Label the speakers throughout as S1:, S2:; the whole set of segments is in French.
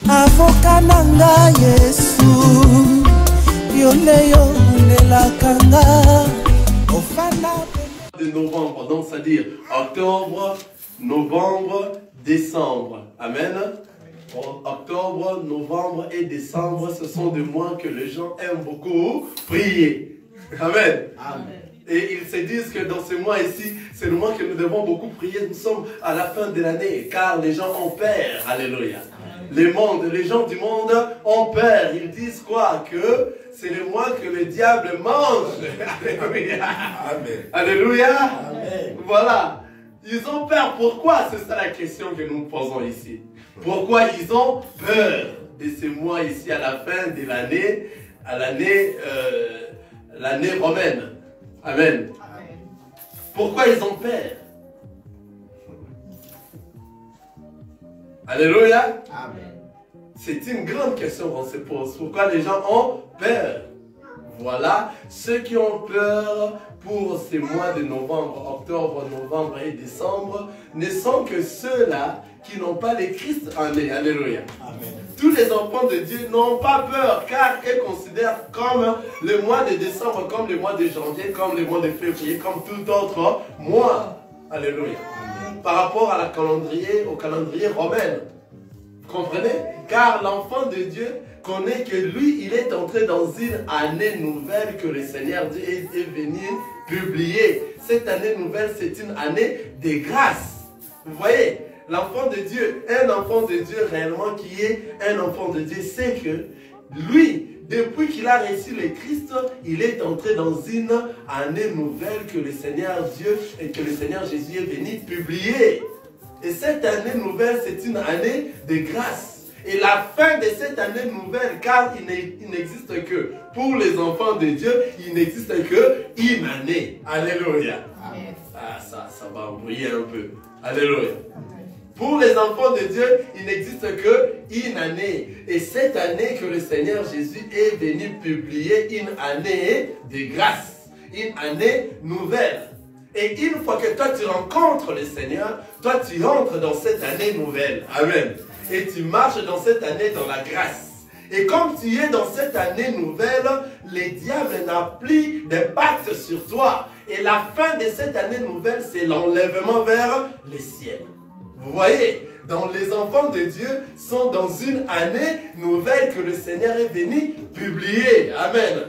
S1: Avocat nanga Yesu, yoneyo nelakanga, ofana.
S2: De novembre, donc c'est-à-dire octobre, novembre, décembre. Amen. Octobre, novembre et décembre, ce sont des mois que les gens aiment beaucoup prier. Amen. Amen. Et ils se disent que dans ce mois ici, c'est le mois que nous devons beaucoup prier. Nous sommes à la fin de l'année, car les gens ont peur. Alléluia. Les gens du monde ont peur. Ils disent quoi? Que c'est le mois que le diable mange. Alléluia. Amen. Alléluia. Amen. Voilà. Ils ont peur. Pourquoi? C'est ça la question que nous posons ici. Pourquoi ils ont peur de ce mois ici à la fin de l'année, à l'année romaine? Amen. Amen. Pourquoi ils ont peur? Alléluia. Amen. C'est une grande question qu'on se pose. Pourquoi les gens ont peur? Voilà, ceux qui ont peur pour ces mois de novembre, octobre, novembre et décembre ne sont que ceux-là qui n'ont pas le Christ en eux. Alléluia. Amen. Tous les enfants de Dieu n'ont pas peur car ils considèrent comme le mois de décembre, comme le mois de janvier, comme le mois de février, comme tout autre mois. Alléluia. Amen. Par rapport à au calendrier romain. Vous comprenez? Car l'enfant de Dieu connaît que lui, il est entré dans une année nouvelle que le Seigneur Dieu est venu publier. Cette année nouvelle, c'est une année de grâce. Vous voyez, l'enfant de Dieu, un enfant de Dieu réellement qui est un enfant de Dieu, c'est que lui, depuis qu'il a reçu le Christ, il est entré dans une année nouvelle que le Seigneur Dieu et que le Seigneur Jésus est venu publier. Et cette année nouvelle, c'est une année de grâce. Et la fin de cette année nouvelle, car il n'existe que, pour les enfants de Dieu, il n'existe que une année. Alléluia. Amen. Ah, ça va embrouiller un peu. Alléluia. Amen. Pour les enfants de Dieu, il n'existe que une année. Et cette année que le Seigneur Jésus est venu publier, une année de grâce, une année nouvelle. Et une fois que toi tu rencontres le Seigneur, toi tu entres dans cette année nouvelle. Amen. Et tu marches dans cette année dans la grâce. Et comme tu es dans cette année nouvelle, le diable n'a plus d'impact sur toi. Et la fin de cette année nouvelle, c'est l'enlèvement vers le ciel. Vous voyez, donc les enfants de Dieu sont dans une année nouvelle que le Seigneur est venu publier. Amen.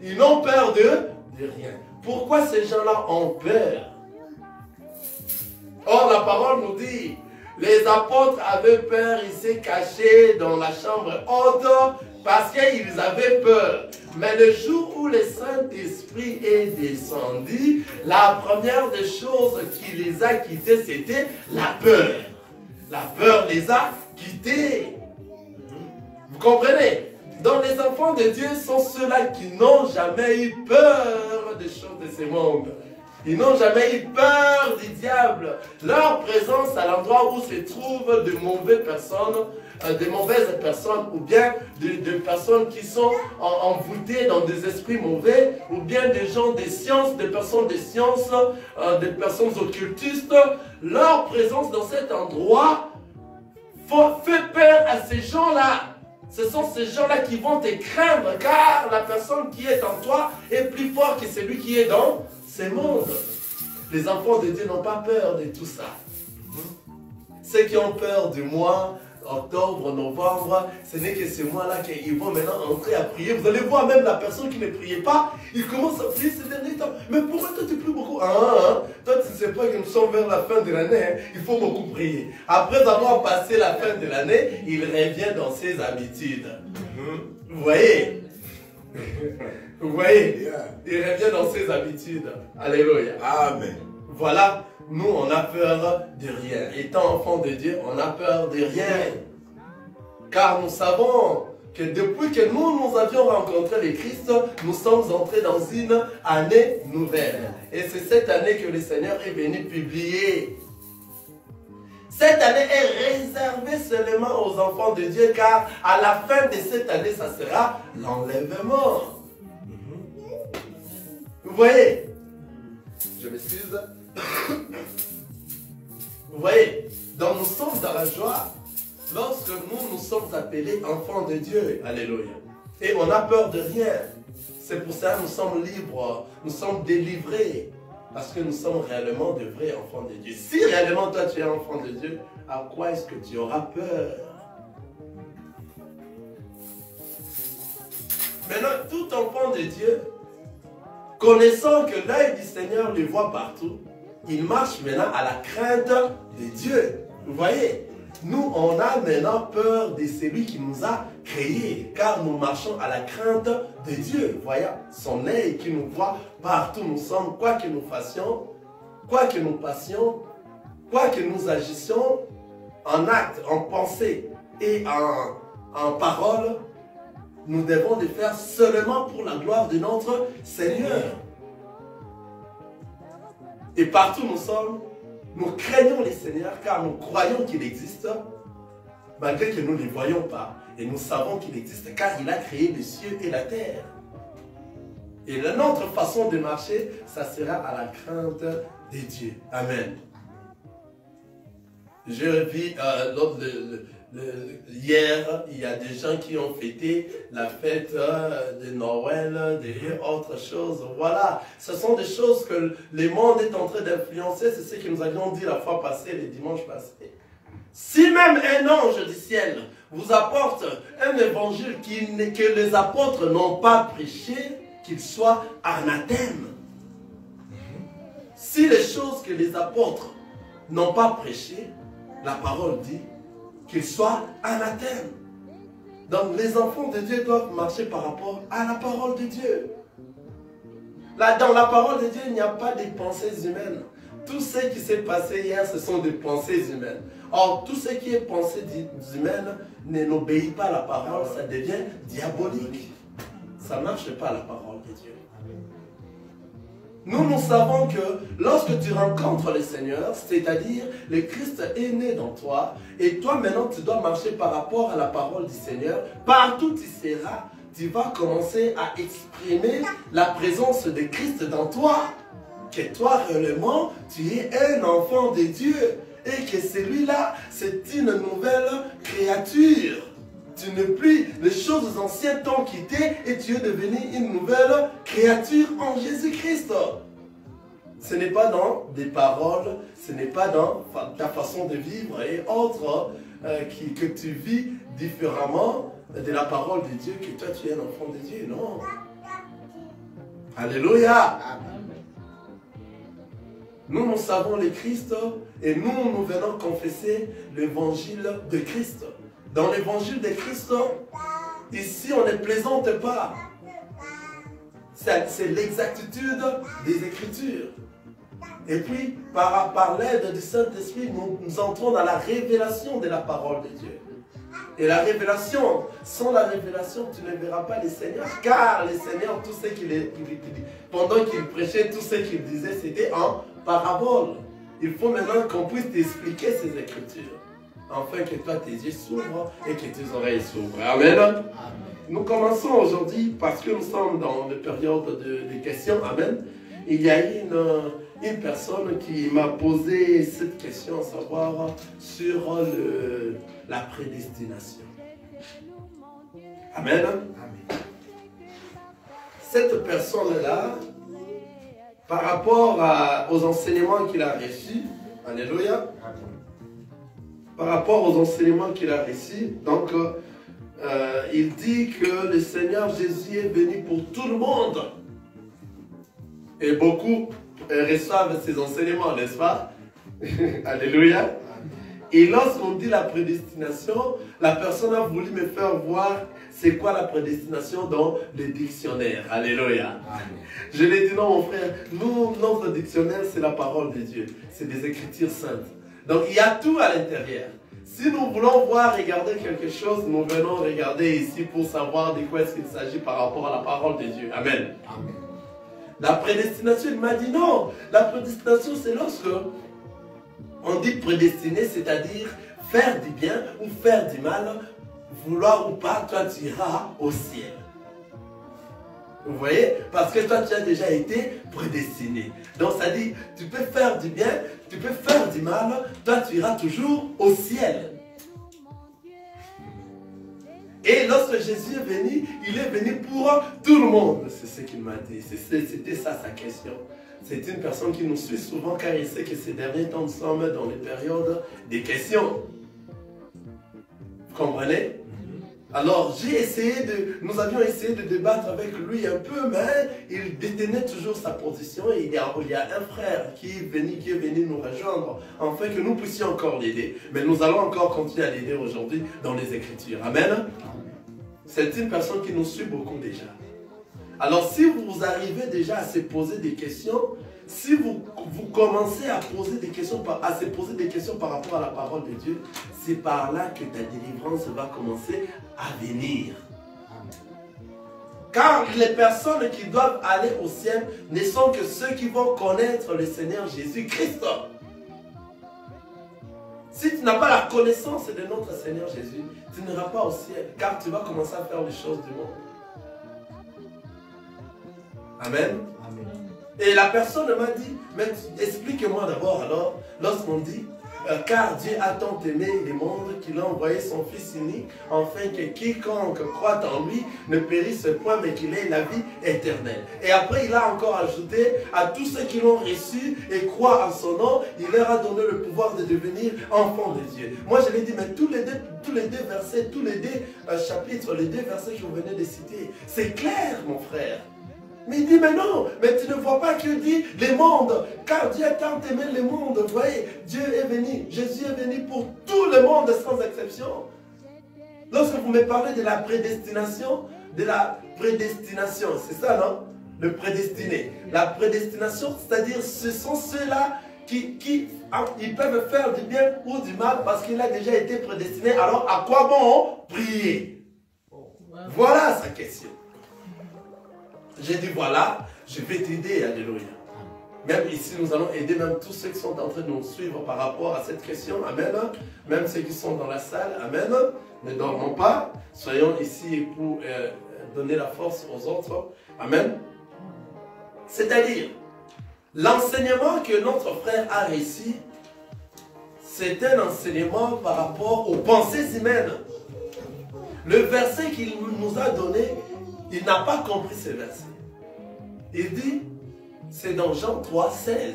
S2: Ils n'ont peur de rien. Pourquoi ces gens-là ont peur? Or, la parole nous dit, les apôtres avaient peur, ils s'étaient cachés dans la chambre haute parce qu'ils avaient peur. Mais le jour où le Saint-Esprit est descendu, la première des choses qui les a quittés, c'était la peur. La peur les a quittés. Vous comprenez? Donc les enfants de Dieu sont ceux-là qui n'ont jamais eu peur des choses de ce monde. Ils n'ont jamais eu peur du diable. Leur présence à l'endroit où se trouvent de mauvaises personnes, ou bien de personnes qui sont envoûtées dans des esprits mauvais, ou bien des gens des sciences, des personnes des sciences, des personnes occultistes, leur présence dans cet endroit fait peur à ces gens-là. Ce sont ces gens-là qui vont te craindre, car la personne qui est en toi est plus fort que celui qui est dans ce monde. Les enfants de Dieu n'ont pas peur de tout ça. Ceux qui ont peur du mois octobre, novembre, ce n'est que ce mois-là qu'ils vont maintenant entrer à prier. Vous allez voir même la personne qui ne priait pas, il commence à prier ces derniers temps. Mais pourquoi toi tu pries beaucoup? Toi tu ne sais pas que nous sommes vers la fin de l'année, il faut beaucoup prier. Après avoir passé la fin de l'année, il revient dans ses habitudes. Vous voyez? Vous voyez? Il revient dans ses habitudes. Alléluia. Amen. Voilà. Nous, on a peur de rien. Étant enfant de Dieu, on a peur de rien. Car nous savons que depuis que nous avions rencontré le Christ, nous sommes entrés dans une année nouvelle. Et c'est cette année que le Seigneur est venu publier. Cette année est réservée seulement aux enfants de Dieu, car à la fin de cette année, ça sera l'enlèvement. Vous voyez? Je m'excuse. Vous voyez, donc nous sommes dans la joie. lorsque nous sommes appelés enfants de Dieu, alléluia, et on n'a peur de rien, c'est pour ça que nous sommes libres, nous sommes délivrés, parce que nous sommes réellement de vrais enfants de Dieu. Si réellement toi tu es enfant de Dieu, à quoi est-ce que tu auras peur? Maintenant, tout enfant de Dieu, connaissant que l'œil du Seigneur le voit partout, il marche maintenant à la crainte de Dieu. Vous voyez, nous, on a maintenant peur de celui qui nous a créés, car nous marchons à la crainte de Dieu. Vous voyez, son œil qui nous voit partout nous sommes, quoi que nous fassions, quoi que nous passions, quoi que nous agissions, en acte, en pensée et en parole, nous devons le faire seulement pour la gloire de notre Seigneur. Et partout nous sommes, nous craignons le Seigneur car nous croyons qu'il existe, malgré que nous ne le voyons pas. Et nous savons qu'il existe car il a créé les cieux et la terre. Et notre façon de marcher, ça sera à la crainte de Dieu. Amen. Je vis hier, il y a des gens qui ont fêté la fête de Noël, et autres choses. Voilà, ce sont des choses que le monde est en train d'influencer. C'est ce que nous avions dit la fois passée, le dimanche passé. Si même un ange du ciel vous apporte un évangile que les apôtres n'ont pas prêché, qu'il soit anathème. Si les choses que les apôtres n'ont pas prêchées, la parole dit qu'il soit anathème. Donc les enfants de Dieu doivent marcher par rapport à la parole de Dieu. Là, dans la parole de Dieu, il n'y a pas de pensées humaines. Tout ce qui s'est passé hier, ce sont des pensées humaines. Or, tout ce qui est pensée humaine n'obéit pas à la parole, ça devient diabolique. Ça ne marche pas la parole de Dieu. Nous savons que lorsque tu rencontres le Seigneur, c'est-à-dire le Christ est né dans toi, et toi maintenant tu dois marcher par rapport à la parole du Seigneur, partout tu seras, tu vas commencer à exprimer la présence de Christ dans toi. Que toi réellement, tu es un enfant de Dieu, et que celui-là, c'est une nouvelle créature. Tu n'es plus, les choses anciennes t'ont quitté et tu es devenu une nouvelle créature en Jésus-Christ. Ce n'est pas dans des paroles, ce n'est pas dans ta façon de vivre et autres que tu vis différemment de la parole de Dieu, que toi tu es un enfant de Dieu. Non. Alléluia. Nous savons le Christ et nous venons confesser l'évangile de Christ. Dans l'évangile de Christ, ici on ne plaisante pas. C'est l'exactitude des Écritures. Et puis, par l'aide du Saint-Esprit, nous entrons dans la révélation de la parole de Dieu. Et la révélation, sans la révélation, tu ne verras pas le Seigneur. Car le Seigneur, tout ce pendant qu'il prêchait, tout ce qu'il disait, c'était en parabole. Il faut maintenant qu'on puisse t'expliquer ces Écritures. Afin que toi, tes yeux s'ouvrent et que tes oreilles s'ouvrent. Amen. Amen. Nous commençons aujourd'hui, parce que nous sommes dans la période de questions. Amen. Il y a une personne qui m'a posé cette question, à savoir sur la prédestination. Amen. Amen. Cette personne-là, par rapport aux enseignements qu'il a reçus, alléluia, par rapport aux enseignements qu'il a reçus, donc il dit que le Seigneur Jésus est venu pour tout le monde. Et beaucoup reçoivent ces enseignements, n'est-ce pas? Alléluia. Et lorsqu'on dit la prédestination, la personne a voulu me faire voir c'est quoi la prédestination dans le dictionnaire. Alléluia. Amen. Je lui ai dit non mon frère, notre dictionnaire c'est la parole de Dieu. C'est des Écritures saintes. Donc il y a tout à l'intérieur. Si nous voulons voir, regarder quelque chose, nous venons regarder ici pour savoir de quoi est-ce qu'il s'agit par rapport à la parole de Dieu. Amen. Amen. La prédestination, il m'a dit non. La prédestination, c'est lorsque on dit prédestiné, c'est-à-dire faire du bien ou faire du mal, vouloir ou pas, toi tu iras au ciel. Vous voyez? Parce que toi tu as déjà été prédestiné. Donc ça dit, tu peux faire du bien, tu peux faire du mal, toi tu iras toujours au ciel. Et lorsque Jésus est venu, il est venu pour tout le monde. C'est ce qu'il m'a dit. C'était ça sa question. C'est une personne qui nous suit souvent car il sait que ces derniers temps nous sommes dans les périodes des questions. Vous comprenez? Alors nous avions essayé de débattre avec lui un peu, mais il détenait toujours sa position et il y a un frère qui est venu nous rejoindre, afin que nous puissions encore l'aider. Mais nous allons encore continuer à l'aider aujourd'hui dans les Écritures. Amen. C'est une personne qui nous suit beaucoup déjà. Alors si vous arrivez déjà à se poser des questions, si vous commencez à se poser des questions par rapport à la parole de Dieu, c'est par là que ta délivrance va commencer à venir. Car les personnes qui doivent aller au ciel ne sont que ceux qui vont connaître le Seigneur Jésus-Christ. Si tu n'as pas la connaissance de notre Seigneur Jésus, tu n'iras pas au ciel, car tu vas commencer à faire les choses du monde. Amen. Amen. Et la personne m'a dit, mais explique-moi d'abord alors, lorsqu'on dit, car Dieu a tant aimé le monde qu'il a envoyé son Fils unique, afin que quiconque croit en lui ne périsse point, mais qu'il ait la vie éternelle. Et après, il a encore ajouté, à tous ceux qui l'ont reçu et croient en son nom, il leur a donné le pouvoir de devenir enfants de Dieu. Moi, je l'ai dit, mais tous les deux versets, tous les deux chapitres, les deux versets que vous venez de citer, c'est clair, mon frère. Mais il dit, mais non, mais tu ne vois pas qu'il dit les mondes, car Dieu a tant aimé le monde. Vous voyez, Dieu est venu, Jésus est venu pour tout le monde sans exception. Lorsque vous me parlez de la prédestination, c'est ça, non? Le prédestiné. La prédestination, c'est-à-dire ce sont ceux-là qui ils peuvent faire du bien ou du mal parce qu'il a déjà été prédestiné. Alors, à quoi bon prier? Voilà sa question. J'ai dit, voilà, je vais t'aider, alléluia. Même ici, nous allons aider même tous ceux qui sont en train de nous suivre par rapport à cette question, amen. Même ceux qui sont dans la salle, amen. Ne dormons pas, soyons ici pour donner la force aux autres, amen. C'est-à-dire, l'enseignement que notre frère a réussi, c'est un enseignement par rapport aux pensées humaines. Le verset qu'il nous a donné, il n'a pas compris ce verset. Il dit, c'est dans Jean 3, 16.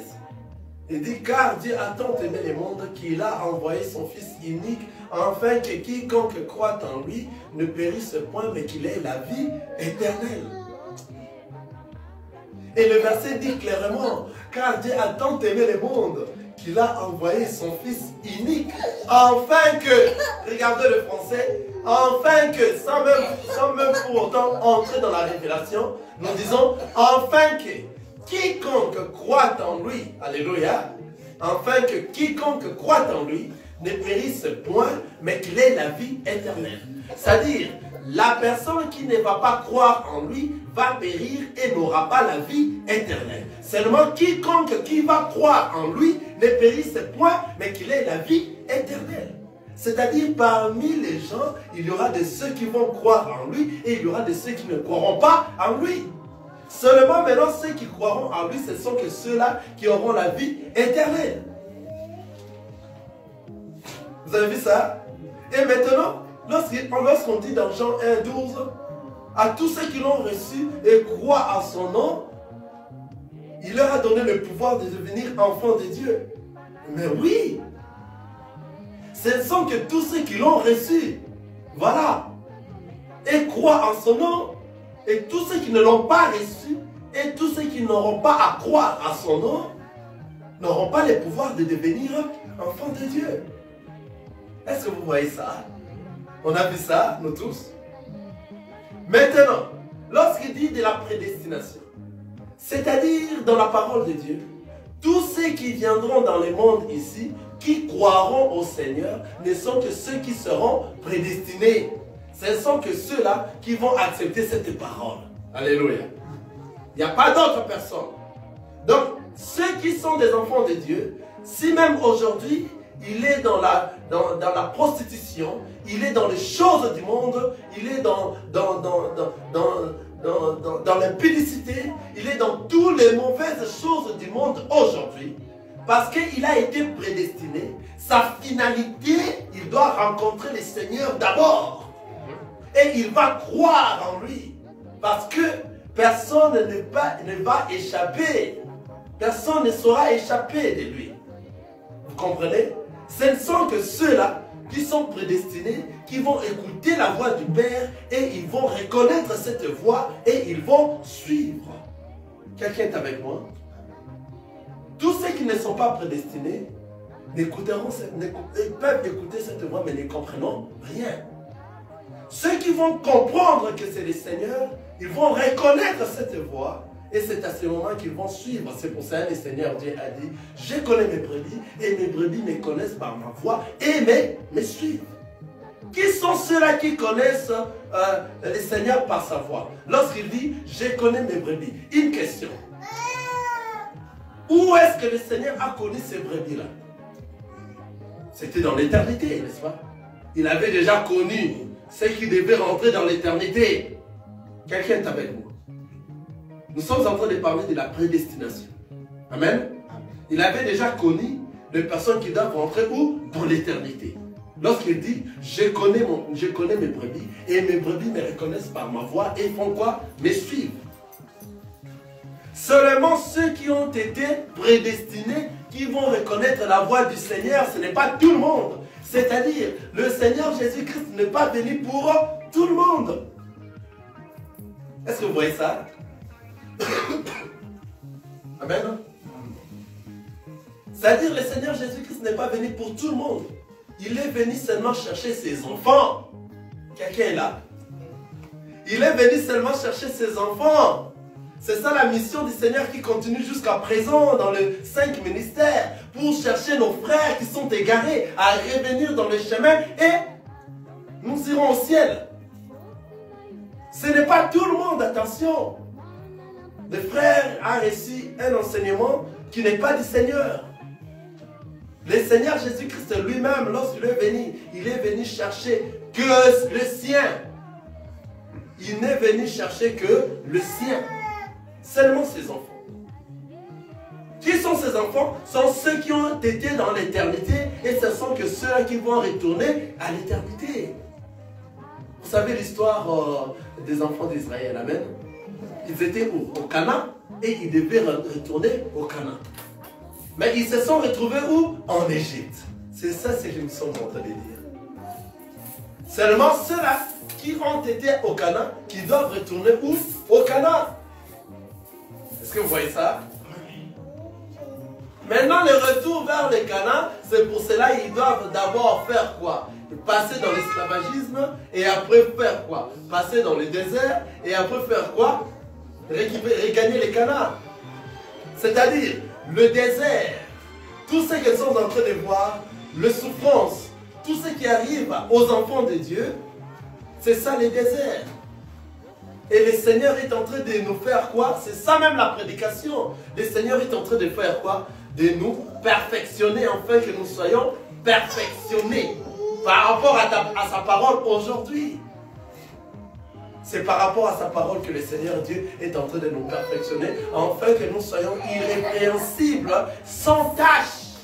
S2: Il dit, car Dieu a tant aimé le monde qu'il a envoyé son Fils unique, afin que quiconque croit en lui ne périsse point, mais qu'il ait la vie éternelle. Et le verset dit clairement, car Dieu a tant aimé le monde qu'il a envoyé son Fils unique, afin que, regardez le français, afin que, sans même pour autant entrer dans la révélation, nous disons, afin que quiconque croit en lui, alléluia, afin que quiconque croit en lui ne périsse point, mais qu'il ait la vie éternelle. C'est-à-dire, la personne qui ne va pas croire en lui va périr et n'aura pas la vie éternelle. Seulement quiconque qui va croire en lui ne périsse point, mais qu'il ait la vie éternelle. C'est-à-dire, parmi les gens, il y aura de ceux qui vont croire en lui et il y aura de ceux qui ne croiront pas en lui. Seulement maintenant, ceux qui croiront en lui, ce sont que ceux-là qui auront la vie éternelle. Vous avez vu ça? Et maintenant, lorsqu'on dit dans Jean 1, 12, à tous ceux qui l'ont reçu et croient en son nom, il leur a donné le pouvoir de devenir enfants de Dieu. Mais oui, ce ne sont que tous ceux qui l'ont reçu. Voilà. Et croient en son nom. Et tous ceux qui ne l'ont pas reçu, et tous ceux qui n'auront pas à croire à son nom, n'auront pas le pouvoir de devenir enfants de Dieu. Est-ce que vous voyez ça? On a vu ça, nous tous. Maintenant, lorsqu'il dit de la prédestination, c'est-à-dire dans la parole de Dieu, tous ceux qui viendront dans le monde ici, qui croiront au Seigneur, ne sont que ceux qui seront prédestinés. Ce sont que ceux-là qui vont accepter cette parole. Alléluia. Il n'y a pas d'autres personnes. Donc, ceux qui sont des enfants de Dieu, si même aujourd'hui, il est dans la prostitution, il est dans les choses du monde, il est dans l'impudicité, il est dans toutes les mauvaises choses du monde aujourd'hui, parce qu'il a été prédestiné, sa finalité, il doit rencontrer le Seigneur d'abord. et il va croire en lui. Parce que personne ne va échapper. Personne ne saura échapper de lui. Vous comprenez? Ce ne sont que ceux-là qui sont prédestinés, qui vont écouter la voix du Père et ils vont reconnaître cette voix et ils vont suivre. Quelqu'un est avec moi? Tous ceux qui ne sont pas prédestinés ils peuvent écouter cette voix mais ne comprennent rien. Ceux qui vont comprendre que c'est le Seigneur, ils vont reconnaître cette voix et c'est à ce moment qu'ils vont suivre. C'est pour ça que le Seigneur Dieu a dit, je connais mes brebis et mes brebis me connaissent par ma voix et me suivent. Qui sont ceux-là qui connaissent le Seigneur par sa voix? Lorsqu'il dit, je connais mes brebis. Une question. Où est-ce que le Seigneur a connu ces brebis-là? C'était dans l'éternité, n'est-ce pas? Il avait déjà connu ceux qui devaient rentrer dans l'éternité. Quelqu'un est avec nous. Nous sommes en train de parler de la prédestination. Amen. Il avait déjà connu les personnes qui doivent rentrer où? Dans l'éternité. Lorsqu'il dit, je connais mes brebis et mes brebis me reconnaissent par ma voix et font quoi? Me suivent. Seulement ceux qui ont été prédestinés, qui vont reconnaître la voix du Seigneur, ce n'est pas tout le monde. C'est-à-dire, le Seigneur Jésus-Christ n'est pas venu pour tout le monde. Est-ce que vous voyez ça? Amen. C'est-à-dire, le Seigneur Jésus-Christ n'est pas venu pour tout le monde. Il est venu seulement chercher ses enfants. Quelqu'un est là? Il est venu seulement chercher ses enfants. C'est ça la mission du Seigneur qui continue jusqu'à présent dans les 5 ministères pour chercher nos frères qui sont égarés à revenir dans le chemin et nous irons au ciel. Ce n'est pas tout le monde, attention. Le frère a reçu un enseignement qui n'est pas du Seigneur. Le Seigneur Jésus-Christ lui-même, lorsqu'il est venu chercher que le sien. Il n'est venu chercher que le sien. Seulement ses enfants. Qui sont ces enfants? Ce sont ceux qui ont été dans l'éternité et ce sont que ceux qui vont retourner à l'éternité. Vous savez l'histoire des enfants d'Israël, amen? Ils étaient où? Au Canaan et ils devaient retourner au Canaan. Mais ils se sont retrouvés où? En Égypte. C'est ça ce que nous sommes en train de dire. Seulement ceux-là qui ont été au Canaan, qui doivent retourner où? Au Canaan. Est-ce que vous voyez ça? Maintenant, le retour vers le Canaan, c'est pour cela qu'ils doivent d'abord faire quoi? Passer dans l'esclavagisme et après faire quoi? Passer dans le désert et après faire quoi? Regagner le Canaan. C'est-à-dire, le désert, tout ce qu'ils sont en train de voir, les souffrances, tout ce qui arrive aux enfants de Dieu, c'est ça le désert. Et le Seigneur est en train de nous faire quoi? C'est ça même la prédication. Le Seigneur est en train de faire quoi? De nous perfectionner, afin que nous soyons perfectionnés par rapport à sa parole aujourd'hui. C'est par rapport à sa parole que le Seigneur Dieu est en train de nous perfectionner, afin que nous soyons irrépréhensibles, sans tâche,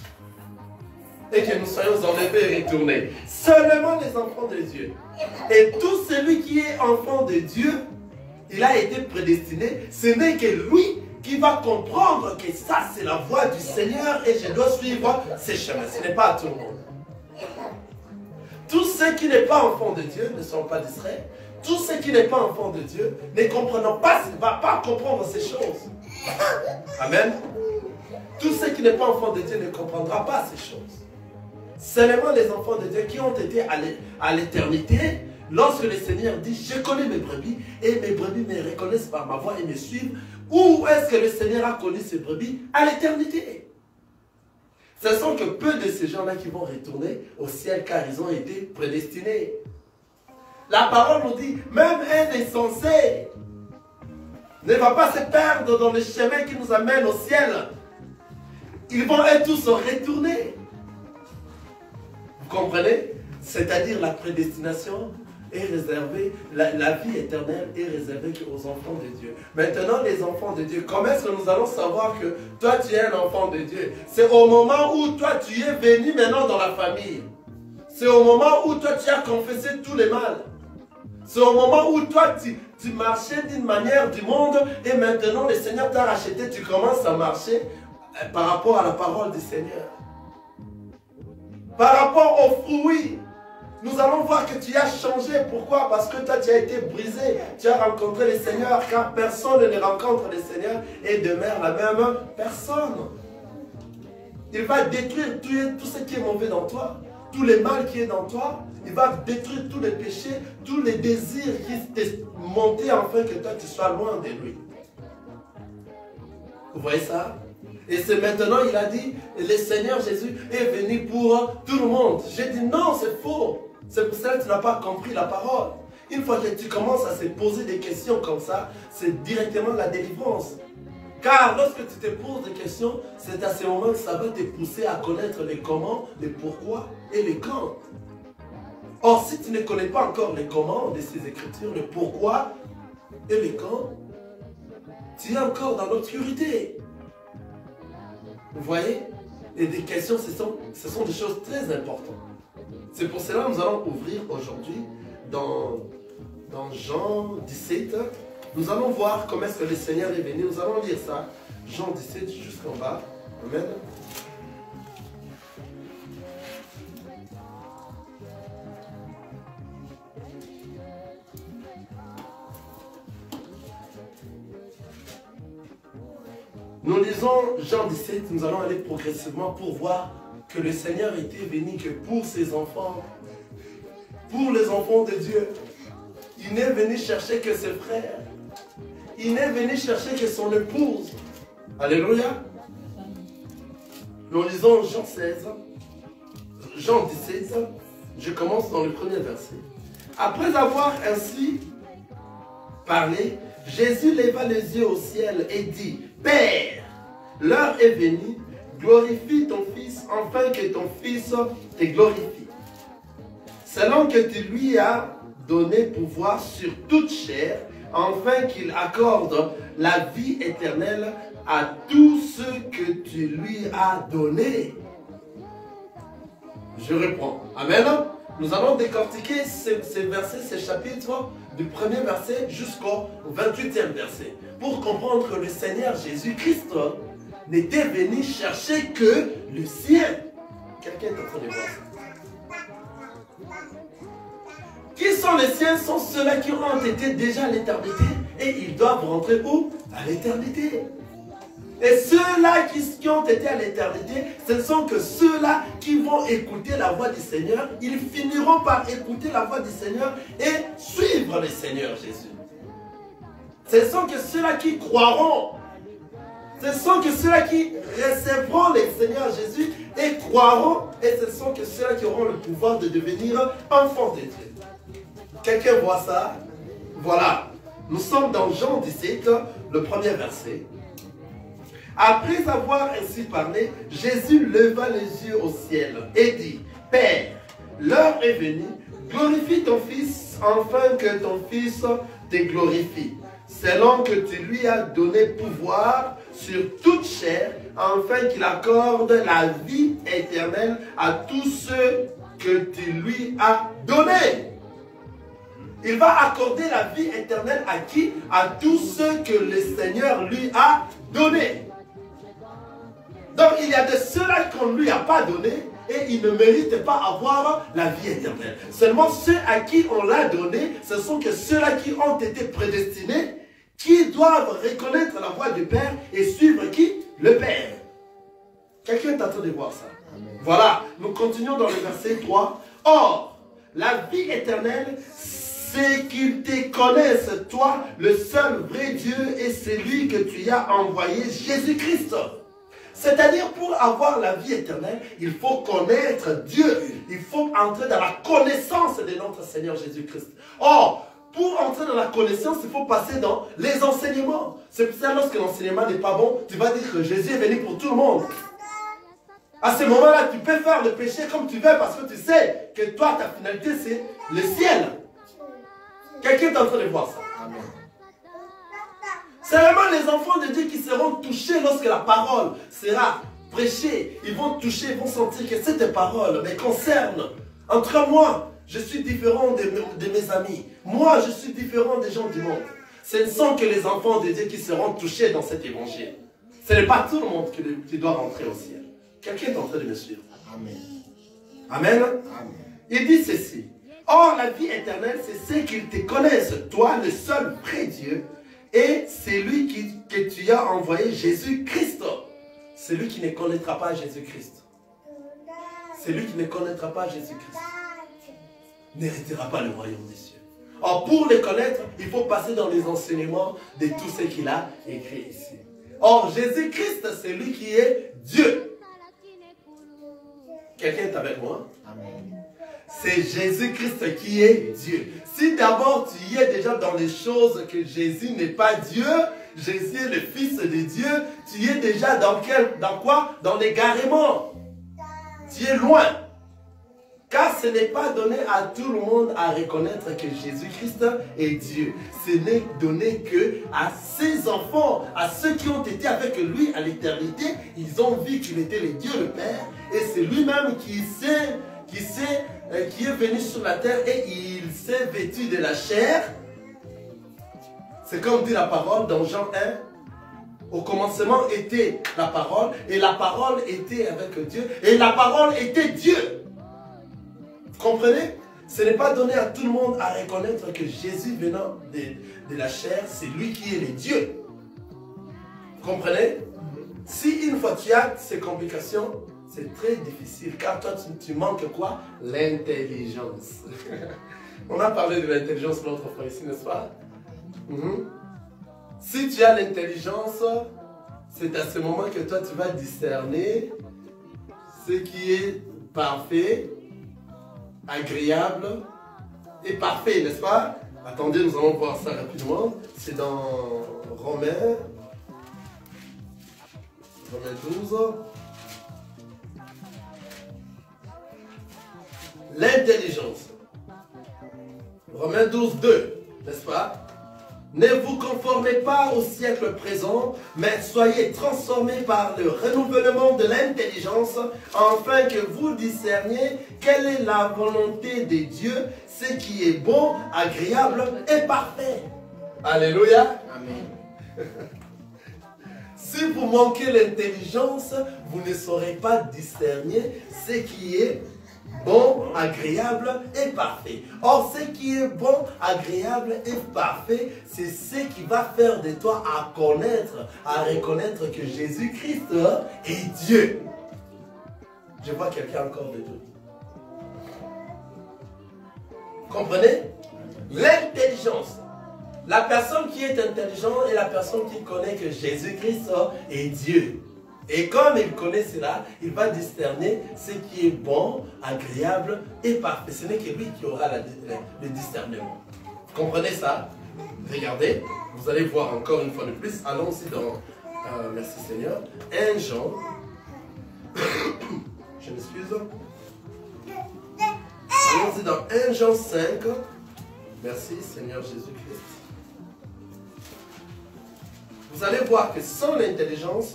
S2: et que nous soyons enlevés et retournés. Seulement les enfants de Dieu. Et tout celui qui est enfant de Dieu, il a été prédestiné. Ce n'est que lui qui va comprendre que ça c'est la voie du Seigneur et je dois suivre ses chemins. Ce n'est pas à tout le monde. Tous ceux qui n'est pas enfants de Dieu ne sont pas d'Israël. Tous ceux qui n'est pas enfants de Dieu ne comprennent pas, ne va pas comprendre ces choses. Amen. Tous ceux qui n'est pas enfants de Dieu ne comprendront pas ces choses. Seulement les enfants de Dieu qui ont été à l'éternité, lorsque le Seigneur dit, je connais mes brebis et mes brebis me reconnaissent par ma voix et me suivent, où est-ce que le Seigneur a connu ses brebis? À l'éternité. Ce sont que peu de ces gens-là qui vont retourner au ciel car ils ont été prédestinés. La parole nous dit, même un insensé ne va pas se perdre dans le chemin qui nous amène au ciel. Ils vont être tous retournés. Vous comprenez? C'est-à-dire la prédestination est réservée, la vie éternelle est réservée aux enfants de Dieu. Maintenant, les enfants de Dieu, comment est-ce que nous allons savoir que toi tu es un enfant de Dieu? C'est au moment où toi tu es venu maintenant dans la famille. C'est au moment où toi tu as confessé tous les mal. C'est au moment où toi, tu marchais d'une manière du monde et maintenant le Seigneur t'a racheté, tu commences à marcher par rapport à la parole du Seigneur. Par rapport aux fruits, nous allons voir que tu as changé. Pourquoi? Parce que toi, tu as été brisé. Tu as rencontré le Seigneur, car personne ne rencontre le Seigneur et demeure la même personne. Il va détruire tout ce qui est mauvais dans toi, tout le mal qui est dans toi. Il va détruire tous les péchés, tous les désirs qui t'est monté afin que toi, tu sois loin de lui. Vous voyez ça? Et c'est maintenant, il a dit, le Seigneur Jésus est venu pour tout le monde. J'ai dit non, c'est faux. C'est pour ça que tu n'as pas compris la parole. Une fois que tu commences à se poser des questions comme ça, c'est directement la délivrance. Car lorsque tu te poses des questions, c'est à ce moment que ça va te pousser à connaître les comment, les pourquoi et les quand. Or, si tu ne connais pas encore les comment de ces écritures, le pourquoi et les quand, tu es encore dans l'obscurité. Vous voyez? Et des questions, ce sont des choses très importantes. C'est pour cela que nous allons ouvrir aujourd'hui dans Jean 17. Nous allons voir comment est-ce que le Seigneur est venu. Nous allons lire ça. Jean 17 jusqu'en bas. Amen. Nous lisons Jean 17, nous allons aller progressivement pour voir que le Seigneur était venu que pour ses enfants, pour les enfants de Dieu. Il n'est venu chercher que ses frères. Il n'est venu chercher que son épouse. Alléluia. Nous lisons Jean 16, Jean 17, je commence dans le premier verset. Après avoir ainsi parlé, Jésus leva les yeux au ciel et dit, Père, l'heure est venue, glorifie ton Fils, afin que ton Fils te glorifie. Selon que tu lui as donné pouvoir sur toute chair, afin qu'il accorde la vie éternelle à tous ceux que tu lui as donnés. Je reprends. Amen. Nous allons décortiquer ces versets, ces chapitres, du premier verset jusqu'au 28e verset, pour comprendre que le Seigneur Jésus-Christ n'était venu chercher que le ciel. Quelqu'un est en train de voir ça. Qui sont les siens? Sont ceux-là qui ont été déjà à l'éternité et ils doivent rentrer où? À l'éternité. Et ceux-là qui ont été à l'éternité, ce ne sont que ceux-là qui vont écouter la voix du Seigneur. Ils finiront par écouter la voix du Seigneur et suivre le Seigneur Jésus. Ce sont que ceux-là qui croiront. Ce sont que ceux-là qui recevront le Seigneur Jésus et croiront. Et ce sont que ceux-là qui auront le pouvoir de devenir enfants de Dieu. Quelqu'un voit ça? Voilà. Nous sommes dans Jean 17, le premier verset. Après avoir ainsi parlé, Jésus leva les yeux au ciel et dit, Père, l'heure est venue, glorifie ton Fils, afin que ton Fils te glorifie, selon que tu lui as donné pouvoir sur toute chair, afin qu'il accorde la vie éternelle à tous ceux que tu lui as donnés. Il va accorder la vie éternelle à qui? À tous ceux que le Seigneur lui a donnés. Donc il y a de ceux-là qu'on ne lui a pas donné et ils ne méritent pas avoir la vie éternelle. Seulement ceux à qui on l'a donné, ce sont que ceux-là qui ont été prédestinés, qui doivent reconnaître la voix du Père et suivre qui? Le Père. Quelqu'un est en train de voir ça? Amen. Voilà, nous continuons dans le verset 3. Or, la vie éternelle, c'est qu'ils te connaissent, toi, le seul vrai Dieu et celui que tu as envoyé, Jésus-Christ. C'est-à-dire, pour avoir la vie éternelle, il faut connaître Dieu. Il faut entrer dans la connaissance de notre Seigneur Jésus-Christ. Or, pour entrer dans la connaissance, il faut passer dans les enseignements. C'est pour ça que lorsque l'enseignement n'est pas bon, tu vas dire que Jésus est venu pour tout le monde. À ce moment-là, tu peux faire le péché comme tu veux parce que tu sais que toi, ta finalité, c'est le ciel. Quelqu'un est en train de voir ça. Amen. C'est vraiment les enfants de Dieu qui seront touchés lorsque la parole sera prêchée. Ils vont toucher, ils vont sentir que cette parole me concerne. Entre moi, je suis différent de mes amis. Moi, je suis différent des gens du monde. Ce ne sont que les enfants de Dieu qui seront touchés dans cet évangile. Ce n'est pas tout le monde qui doit rentrer au ciel. Quelqu'un est en train de me suivre. Amen. Amen. Amen. Il dit ceci. Or, la vie éternelle, c'est ce qu'ils te connaissent, toi, le seul vrai Dieu, et c'est lui que tu as envoyé, Jésus-Christ. Celui qui ne connaîtra pas Jésus-Christ. Celui qui ne connaîtra pas Jésus-Christ n'héritera pas le royaume des cieux. Or, pour le connaître, il faut passer dans les enseignements de tout ce qu'il a écrit ici. Or, Jésus-Christ, c'est lui qui est Dieu. Quelqu'un est avec moi? Amen. C'est Jésus-Christ qui est Dieu. Si d'abord tu y es déjà dans les choses que Jésus n'est pas Dieu, Jésus est le Fils de Dieu, tu y es déjà dans quoi? Dans l'égarement. Tu es loin. Car ce n'est pas donné à tout le monde à reconnaître que Jésus-Christ est Dieu. Ce n'est donné que à ses enfants, à ceux qui ont été avec lui à l'éternité. Ils ont vu qu'il était le Dieu, le Père. Et c'est lui-même qui est venu sur la terre et il s'est vêtu de la chair. C'est comme dit la parole dans Jean 1. Au commencement était la parole et la parole était avec Dieu et la parole était Dieu. Vous comprenez? Ce n'est pas donné à tout le monde à reconnaître que Jésus venant de la chair, c'est lui qui est le Dieu. Vous comprenez? Si une fois tu as ces complications, c'est très difficile car toi tu manques quoi? L'intelligence. On a parlé de l'intelligence l'autre fois ici, n'est-ce pas? Si tu as l'intelligence, c'est à ce moment que toi tu vas discerner ce qui est parfait, agréable et parfait, n'est-ce pas? Attendez, nous allons voir ça rapidement. C'est dans Romains 12. L'intelligence. Romains 12, 2, n'est-ce pas? Ne vous conformez pas au siècle présent, mais soyez transformés par le renouvellement de l'intelligence, afin que vous discerniez quelle est la volonté de Dieu, ce qui est bon, agréable et parfait. Alléluia. Amen. Si vous manquez l'intelligence, vous ne saurez pas discerner ce qui est bon, agréable et parfait. Or, ce qui est bon, agréable et parfait, c'est ce qui va faire de toi à connaître, à reconnaître que Jésus-Christ est Dieu. Je vois quelqu'un encore de deux. Comprenez? L'intelligence. La personne qui est intelligente est la personne qui connaît que Jésus-Christ est Dieu. Et comme il connaît cela, il va discerner ce qui est bon, agréable et parfait. Ce n'est que lui qui aura le discernement. Vous comprenez ça? Regardez, vous allez voir encore une fois de plus. Allons-y dans, merci Seigneur, 1 Jean. Je m'excuse. Allons-y dans 1 Jean 5. Merci Seigneur Jésus-Christ. Vous allez voir que sans l'intelligence,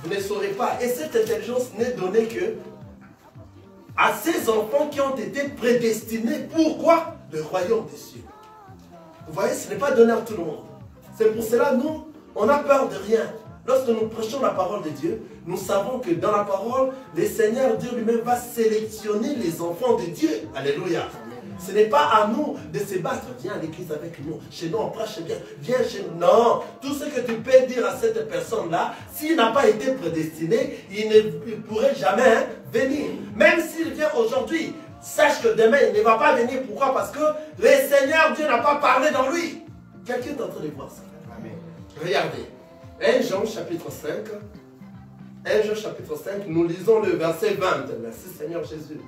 S2: vous ne saurez pas. Et cette intelligence n'est donnée que à ces enfants qui ont été prédestinés. Pourquoi? Le royaume des cieux. Vous voyez, ce n'est pas donné à tout le monde. C'est pour cela, nous, on n'a peur de rien. Lorsque nous prêchons la parole de Dieu, nous savons que dans la parole, le Seigneur Dieu lui-même va sélectionner les enfants de Dieu. Alléluia. Ce n'est pas à nous de se battre. Viens à l'église avec nous. Chez nous, on prêche bien. Viens chez nous. Non. Tout ce que tu peux dire à cette personne-là, s'il n'a pas été prédestiné, il ne pourrait jamais venir. Même s'il vient aujourd'hui, sache que demain, il ne va pas venir. Pourquoi? Parce que le Seigneur Dieu n'a pas parlé dans lui. Quelqu'un est en train de voir ça. Amen. Regardez. 1 Jean chapitre 5. 1 Jean chapitre 5. Nous lisons le verset 20. Merci Seigneur Jésus.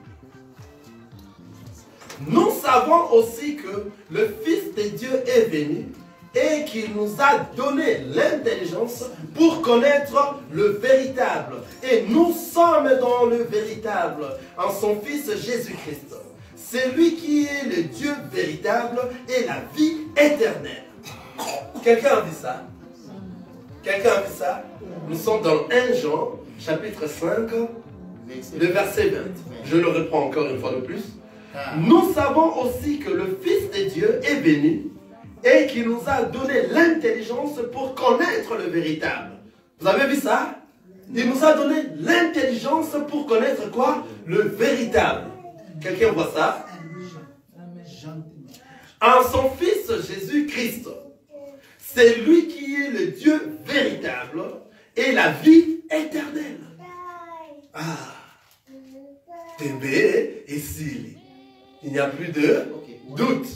S2: Nous savons aussi que le Fils de Dieu est venu et qu'il nous a donné l'intelligence pour connaître le véritable. Et nous sommes dans le véritable, en son Fils Jésus-Christ. C'est lui qui est le Dieu véritable et la vie éternelle. Quelqu'un a vu ça? Quelqu'un a vu ça? Nous sommes dans 1 Jean, chapitre 5, le verset 20. Je le reprends encore une fois de plus. Nous savons aussi que le Fils de Dieu est venu et qu'il nous a donné l'intelligence pour connaître le véritable. Vous avez vu ça? Il nous a donné l'intelligence pour connaître quoi? Le véritable. Quelqu'un voit ça? En son Fils Jésus-Christ. C'est lui qui est le Dieu véritable et la vie éternelle. Ah, Tébé et Sili. Il n'y a plus de doute.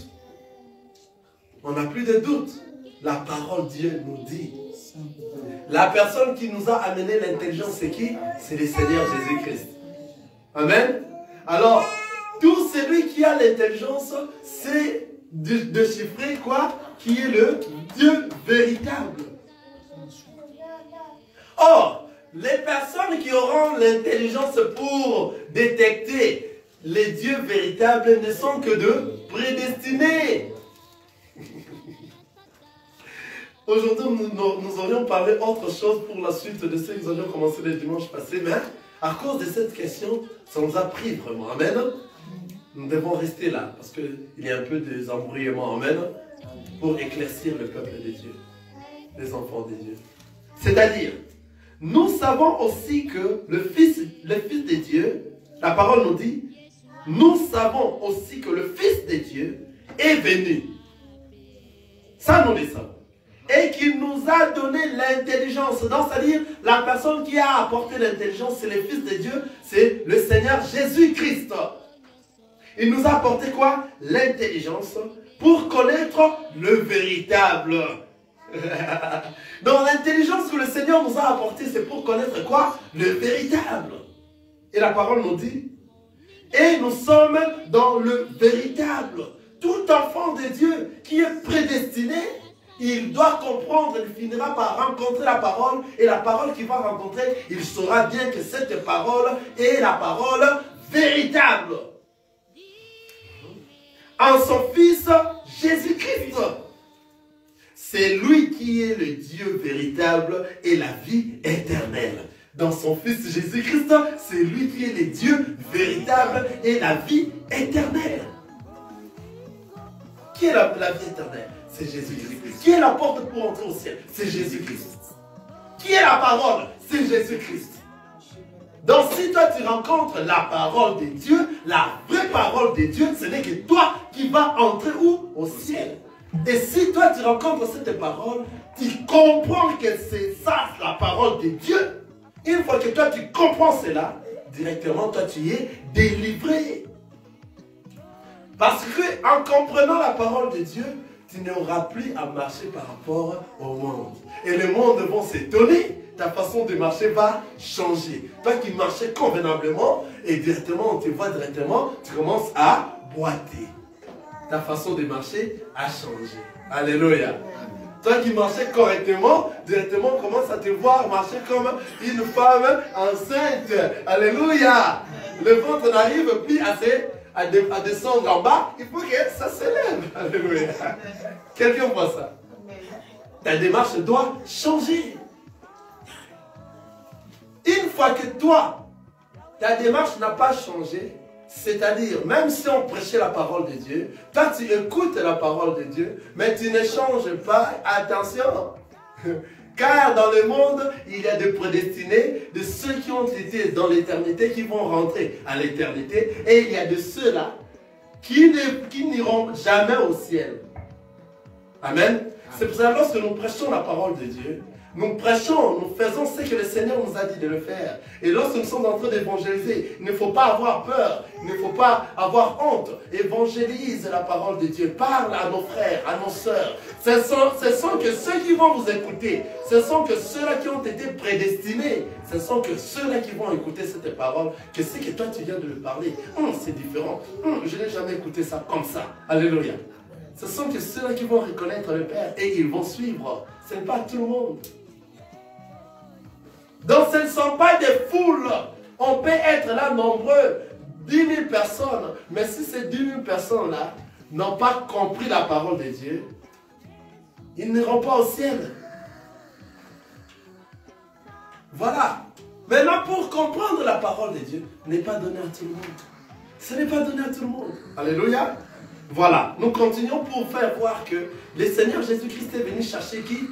S2: On n'a plus de doute. La parole de Dieu nous dit. La personne qui nous a amené l'intelligence, c'est qui? C'est le Seigneur Jésus-Christ. Amen. Alors, tout celui qui a l'intelligence, c'est de chiffrer quoi? Qui est le Dieu véritable. Or, les personnes qui auront l'intelligence pour détecter les dieux véritables ne sont que de prédestinés. Aujourd'hui, nous aurions parlé autre chose pour la suite de ce que nous avions commencé le dimanche passé, mais à cause de cette question, ça nous a pris vraiment. Amen. Nous devons rester là, parce qu'il y a un peu des embrouillements. Amen. Pour éclaircir le peuple de Dieu, les enfants de Dieu. C'est-à-dire, nous savons aussi que le Fils de Dieu, la parole nous dit, nous savons aussi que le Fils de Dieu est venu. Ça, nous le savons. Et qu'il nous a donné l'intelligence. Donc, c'est-à-dire, la personne qui a apporté l'intelligence, c'est le Fils de Dieu, c'est le Seigneur Jésus-Christ. Il nous a apporté quoi? L'intelligence pour connaître le véritable. Donc, l'intelligence que le Seigneur nous a apportée, c'est pour connaître quoi? Le véritable. Et la parole nous dit, et nous sommes dans le véritable. Tout enfant de Dieu qui est prédestiné, il doit comprendre, il finira par rencontrer la parole, et la parole qu'il va rencontrer, il saura bien que cette parole est la parole véritable. En son Fils Jésus-Christ. C'est lui qui est le Dieu véritable et la vie éternelle. Dans son Fils Jésus-Christ, c'est lui qui est le Dieu véritable et la vie éternelle. Qui est la vie éternelle? C'est Jésus-Christ. Qui est la porte pour entrer au ciel? C'est Jésus-Christ. Qui est la parole? C'est Jésus-Christ. Donc si toi tu rencontres la parole de Dieu, la vraie parole de Dieu, ce n'est que toi qui vas entrer où? Au ciel. Et si toi tu rencontres cette parole, tu comprends que c'est ça la parole de Dieu. Une fois que toi tu comprends cela, directement toi tu es délivré. Parce que en comprenant la parole de Dieu, tu n'auras plus à marcher par rapport au monde. Et le monde va s'étonner. Ta façon de marcher va changer. Toi qui marchais convenablement, et directement, on te voit directement, tu commences à boiter. Ta façon de marcher a changé. Alléluia. Toi qui marchais correctement, directement, on commence à te voir marcher comme une femme enceinte. Alléluia. Le ventre n'arrive plus à descendre en bas. Il faut que ça s'élève. Alléluia. Quelqu'un voit ça? Ta démarche doit changer. Une fois que toi, ta démarche n'a pas changé, c'est-à-dire, même si on prêchait la parole de Dieu, toi tu écoutes la parole de Dieu, mais tu ne changes pas, attention. Car dans le monde, il y a des prédestinés, de ceux qui ont été dans l'éternité, qui vont rentrer à l'éternité, et il y a de ceux-là qui n'iront jamais au ciel. Amen. C'est pour ça que lorsque nous prêchons la parole de Dieu, nous prêchons, nous faisons ce que le Seigneur nous a dit de le faire. Et lorsque nous sommes en train d'évangéliser, il ne faut pas avoir peur, il ne faut pas avoir honte. Évangélise la parole de Dieu, parle à nos frères, à nos sœurs. Ce sont que ceux qui vont vous écouter, ce sont que ceux-là qui ont été prédestinés, ce sont que ceux-là qui vont écouter cette parole, que c'est que toi tu viens de le parler. C'est différent, je n'ai jamais écouté ça comme ça. Alléluia. Ce sont que ceux-là qui vont reconnaître le Père et ils vont suivre. Ce n'est pas tout le monde. Donc ce ne sont pas des foules. On peut être là nombreux, 10 000 personnes. Mais si ces 10 000 personnes-là n'ont pas compris la parole de Dieu, ils n'iront pas au ciel. Voilà. Maintenant, pour comprendre la parole de Dieu, n'est pas donné à tout le monde. Ce n'est pas donné à tout le monde. Alléluia. Voilà, nous continuons pour faire voir que le Seigneur Jésus-Christ est venu chercher qui?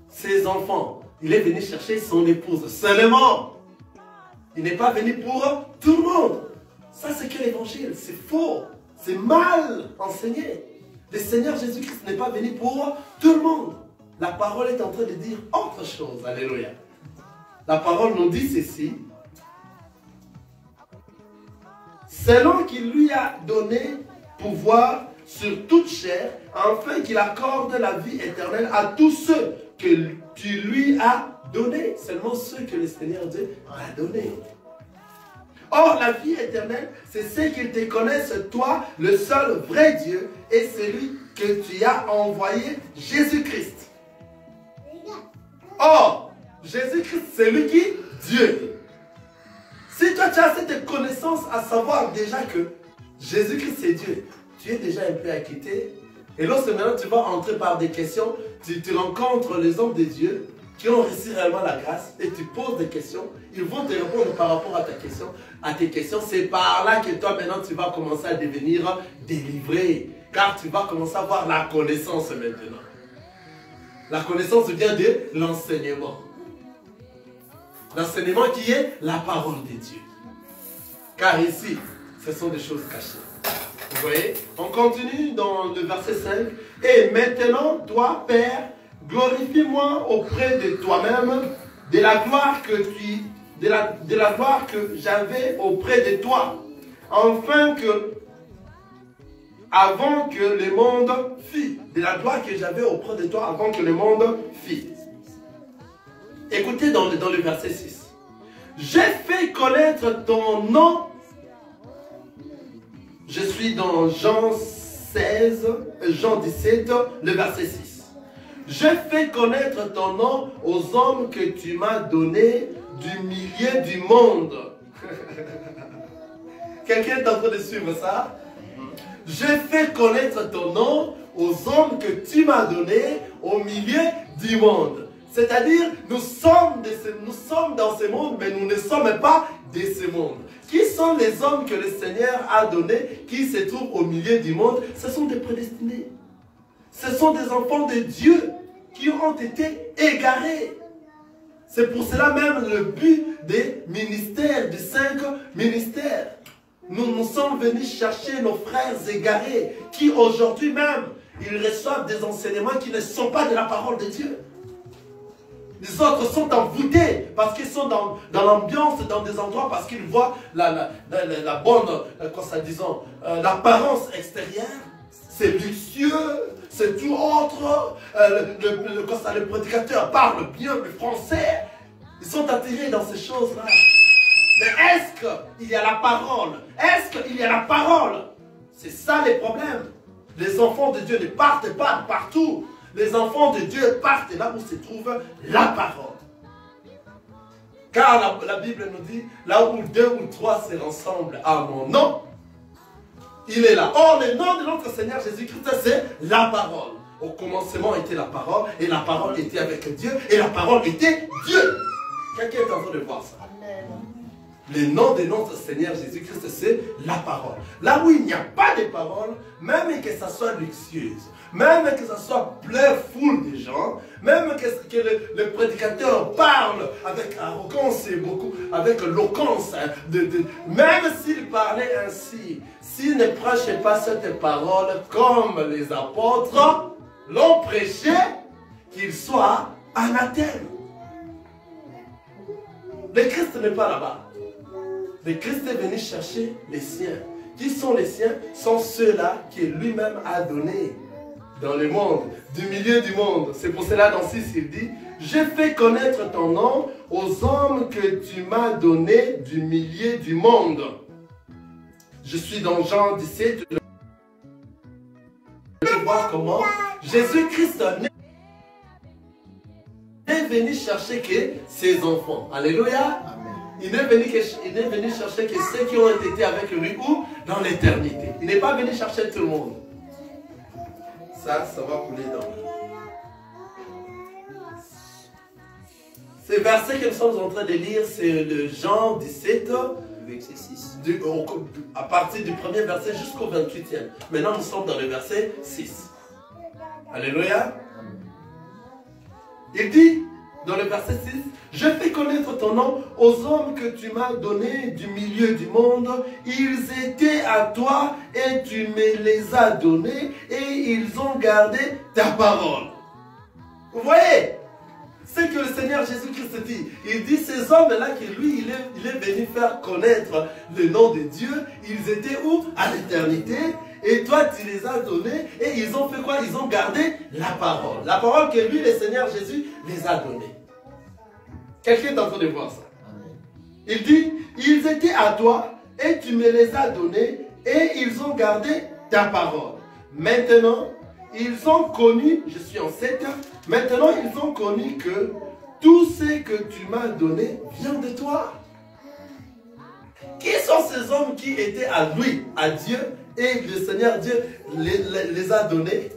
S2: Ses enfants. Il est venu chercher son épouse seulement. Il n'est pas venu pour tout le monde. Ça, c'est que l'évangile. C'est faux. C'est mal enseigné. Le Seigneur Jésus-Christ n'est pas venu pour tout le monde. La parole est en train de dire autre chose. Alléluia. La parole nous dit ceci. Selon qu'il lui a donné pouvoir sur toute chair, afin qu'il accorde la vie éternelle à tous ceux que tu lui as donnés. Seulement ceux que le Seigneur Dieu a donnés. Or, la vie éternelle, c'est ce qu'ils te connaissent, toi, le seul vrai Dieu, et celui que tu as envoyé, Jésus-Christ. Or, Jésus-Christ, c'est lui qui? Dieu. Si toi, tu as cette connaissance à savoir déjà que Jésus-Christ, c'est Dieu, tu es déjà un peu acquitté. Et lorsque maintenant tu vas entrer par des questions, tu rencontres les hommes de Dieu qui ont reçu réellement la grâce et tu poses des questions, ils vont te répondre par rapport à tes questions. C'est par là que toi maintenant tu vas commencer à devenir délivré. Car tu vas commencer à avoir la connaissance maintenant. La connaissance vient de l'enseignement. L'enseignement qui est la parole de Dieu. Car ici, ce sont des choses cachées. Vous voyez? On continue dans le verset 5. Et maintenant, toi, Père, glorifie-moi auprès de toi-même de la gloire que j'avais auprès de toi, afin que, avant que le monde fît, de la gloire que j'avais auprès de toi avant que le monde fît. Écoutez dans le verset 6. J'ai fait connaître ton nom. Je suis dans Jean 17, le verset 6. J'ai fait connaître ton nom aux hommes que tu m'as donnés du milieu du monde. Quelqu'un est en train de suivre ça? J'ai fait connaître ton nom aux hommes que tu m'as donnés au milieu du monde. C'est-à-dire, nous sommes dans ce monde, mais nous ne sommes pas de ce monde. Qui sont les hommes que le Seigneur a donnés, qui se trouvent au milieu du monde? Ce sont des prédestinés. Ce sont des enfants de Dieu qui ont été égarés. C'est pour cela même le but des ministères, des 5 ministères. Nous sommes venus chercher nos frères égarés qui aujourd'hui même, ils reçoivent des enseignements qui ne sont pas de la parole de Dieu. Les autres sont envoûtés parce qu'ils sont dans l'ambiance, dans des endroits, parce qu'ils voient la bonne, disons, l'apparence extérieure. C'est luxueux, c'est tout autre. Le prédicateur parle bien le français. Ils sont attirés dans ces choses-là. Mais est-ce qu'il y a la parole? Est-ce qu'il y a la parole? C'est ça les problèmes. Les enfants de Dieu ne partent pas partout. Les enfants de Dieu partent là où se trouve la parole. Car la Bible nous dit, là où 2 ou 3 se rassemblent à mon nom, il est là. Or, le nom de notre Seigneur Jésus-Christ, c'est la parole. Au commencement était la parole, et la parole était avec Dieu, et la parole était Dieu. Quelqu'un est en train de voir ça? Amen. Le nom de notre Seigneur Jésus-Christ, c'est la parole. Là où il n'y a pas de parole, même que ça soit luxueuse, même que ça soit plein foule de gens, même que le prédicateur parle avec arrogance et beaucoup, avec éloquence, même s'il parlait ainsi, s'il ne prêchait pas cette parole comme les apôtres l'ont prêché, qu'il soit anathème. Le Christ n'est pas là-bas. Le Christ est venu chercher les siens. Qui sont les siens? Sont ceux-là qu'il lui-même a donnés dans le monde, du milieu du monde. C'est pour cela dans 6 il dit, j'ai fait connaître ton nom aux hommes que tu m'as donnés du milieu du monde. Je suis dans Jean 17. Je vais voir comment Jésus-Christ est venu chercher que ses enfants. Alléluia. Il est venu chercher que ceux qui ont été avec lui où? Dans l'éternité. Il n'est pas venu chercher tout le monde. Ça va couler dans. Ces versets que nous sommes en train de lire, c'est le Jean 17,
S3: verset 6.
S2: À partir du premier verset jusqu'au 28e. Maintenant, nous sommes dans le verset 6. Alléluia. Il dit, dans le verset 6, « Je fais connaître ton nom aux hommes que tu m'as donnés du milieu du monde. Ils étaient à toi et tu me les as donnés et ils ont gardé ta parole. » Vous voyez ce que le Seigneur Jésus-Christ dit. Il dit, ces hommes-là que lui, il est venu faire connaître le nom de Dieu. Ils étaient où? À l'éternité. Et toi, tu les as donnés. Et ils ont fait quoi? Ils ont gardé la parole. La parole que lui, le Seigneur Jésus, les a donnés. Quelqu'un est en train de voir ça. Il dit, ils étaient à toi et tu me les as donnés et ils ont gardé ta parole. Maintenant, ils ont connu, je suis en 7, maintenant ils ont connu que tout ce que tu m'as donné vient de toi. Qui sont ces hommes qui étaient à lui, à Dieu, et le Seigneur Dieu les a donnés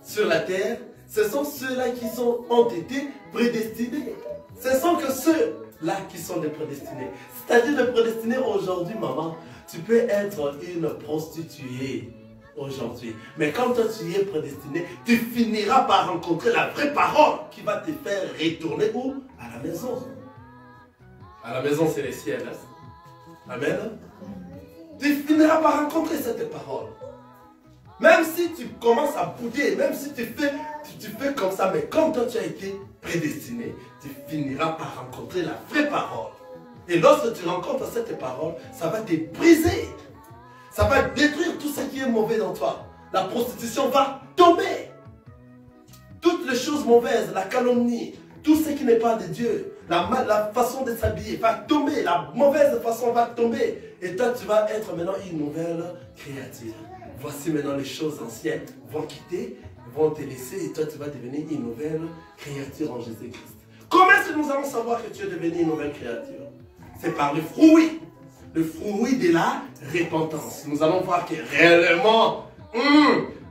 S2: sur la terre? Ce sont ceux-là qui ont été prédestinés. Ce sont que ceux-là qui sont les prédestinés. C'est-à-dire les prédestinés aujourd'hui, maman, tu peux être une prostituée aujourd'hui. Mais quand toi tu es prédestiné, tu finiras par rencontrer la vraie parole qui va te faire retourner où? À la maison. À la maison célestielle. Amen. Tu finiras par rencontrer cette parole. Même si tu commences à bouder, même si tu fais comme ça, mais quand toi tu as été prédestiné, tu finiras par rencontrer la vraie parole. Et lorsque tu rencontres cette parole, ça va te briser. Ça va détruire tout ce qui est mauvais dans toi. La prostitution va tomber. Toutes les choses mauvaises, la calomnie, tout ce qui n'est pas de Dieu, la façon de s'habiller va tomber. La mauvaise façon va tomber. Et toi, tu vas être maintenant une nouvelle créature. Voici maintenant les choses anciennes vont quitter, vont te laisser. Et toi, tu vas devenir une nouvelle créature en Jésus-Christ. Comment est-ce que nous allons savoir que tu es devenu une nouvelle créature? C'est par le fruit. Le fruit de la repentance. Nous allons voir que réellement,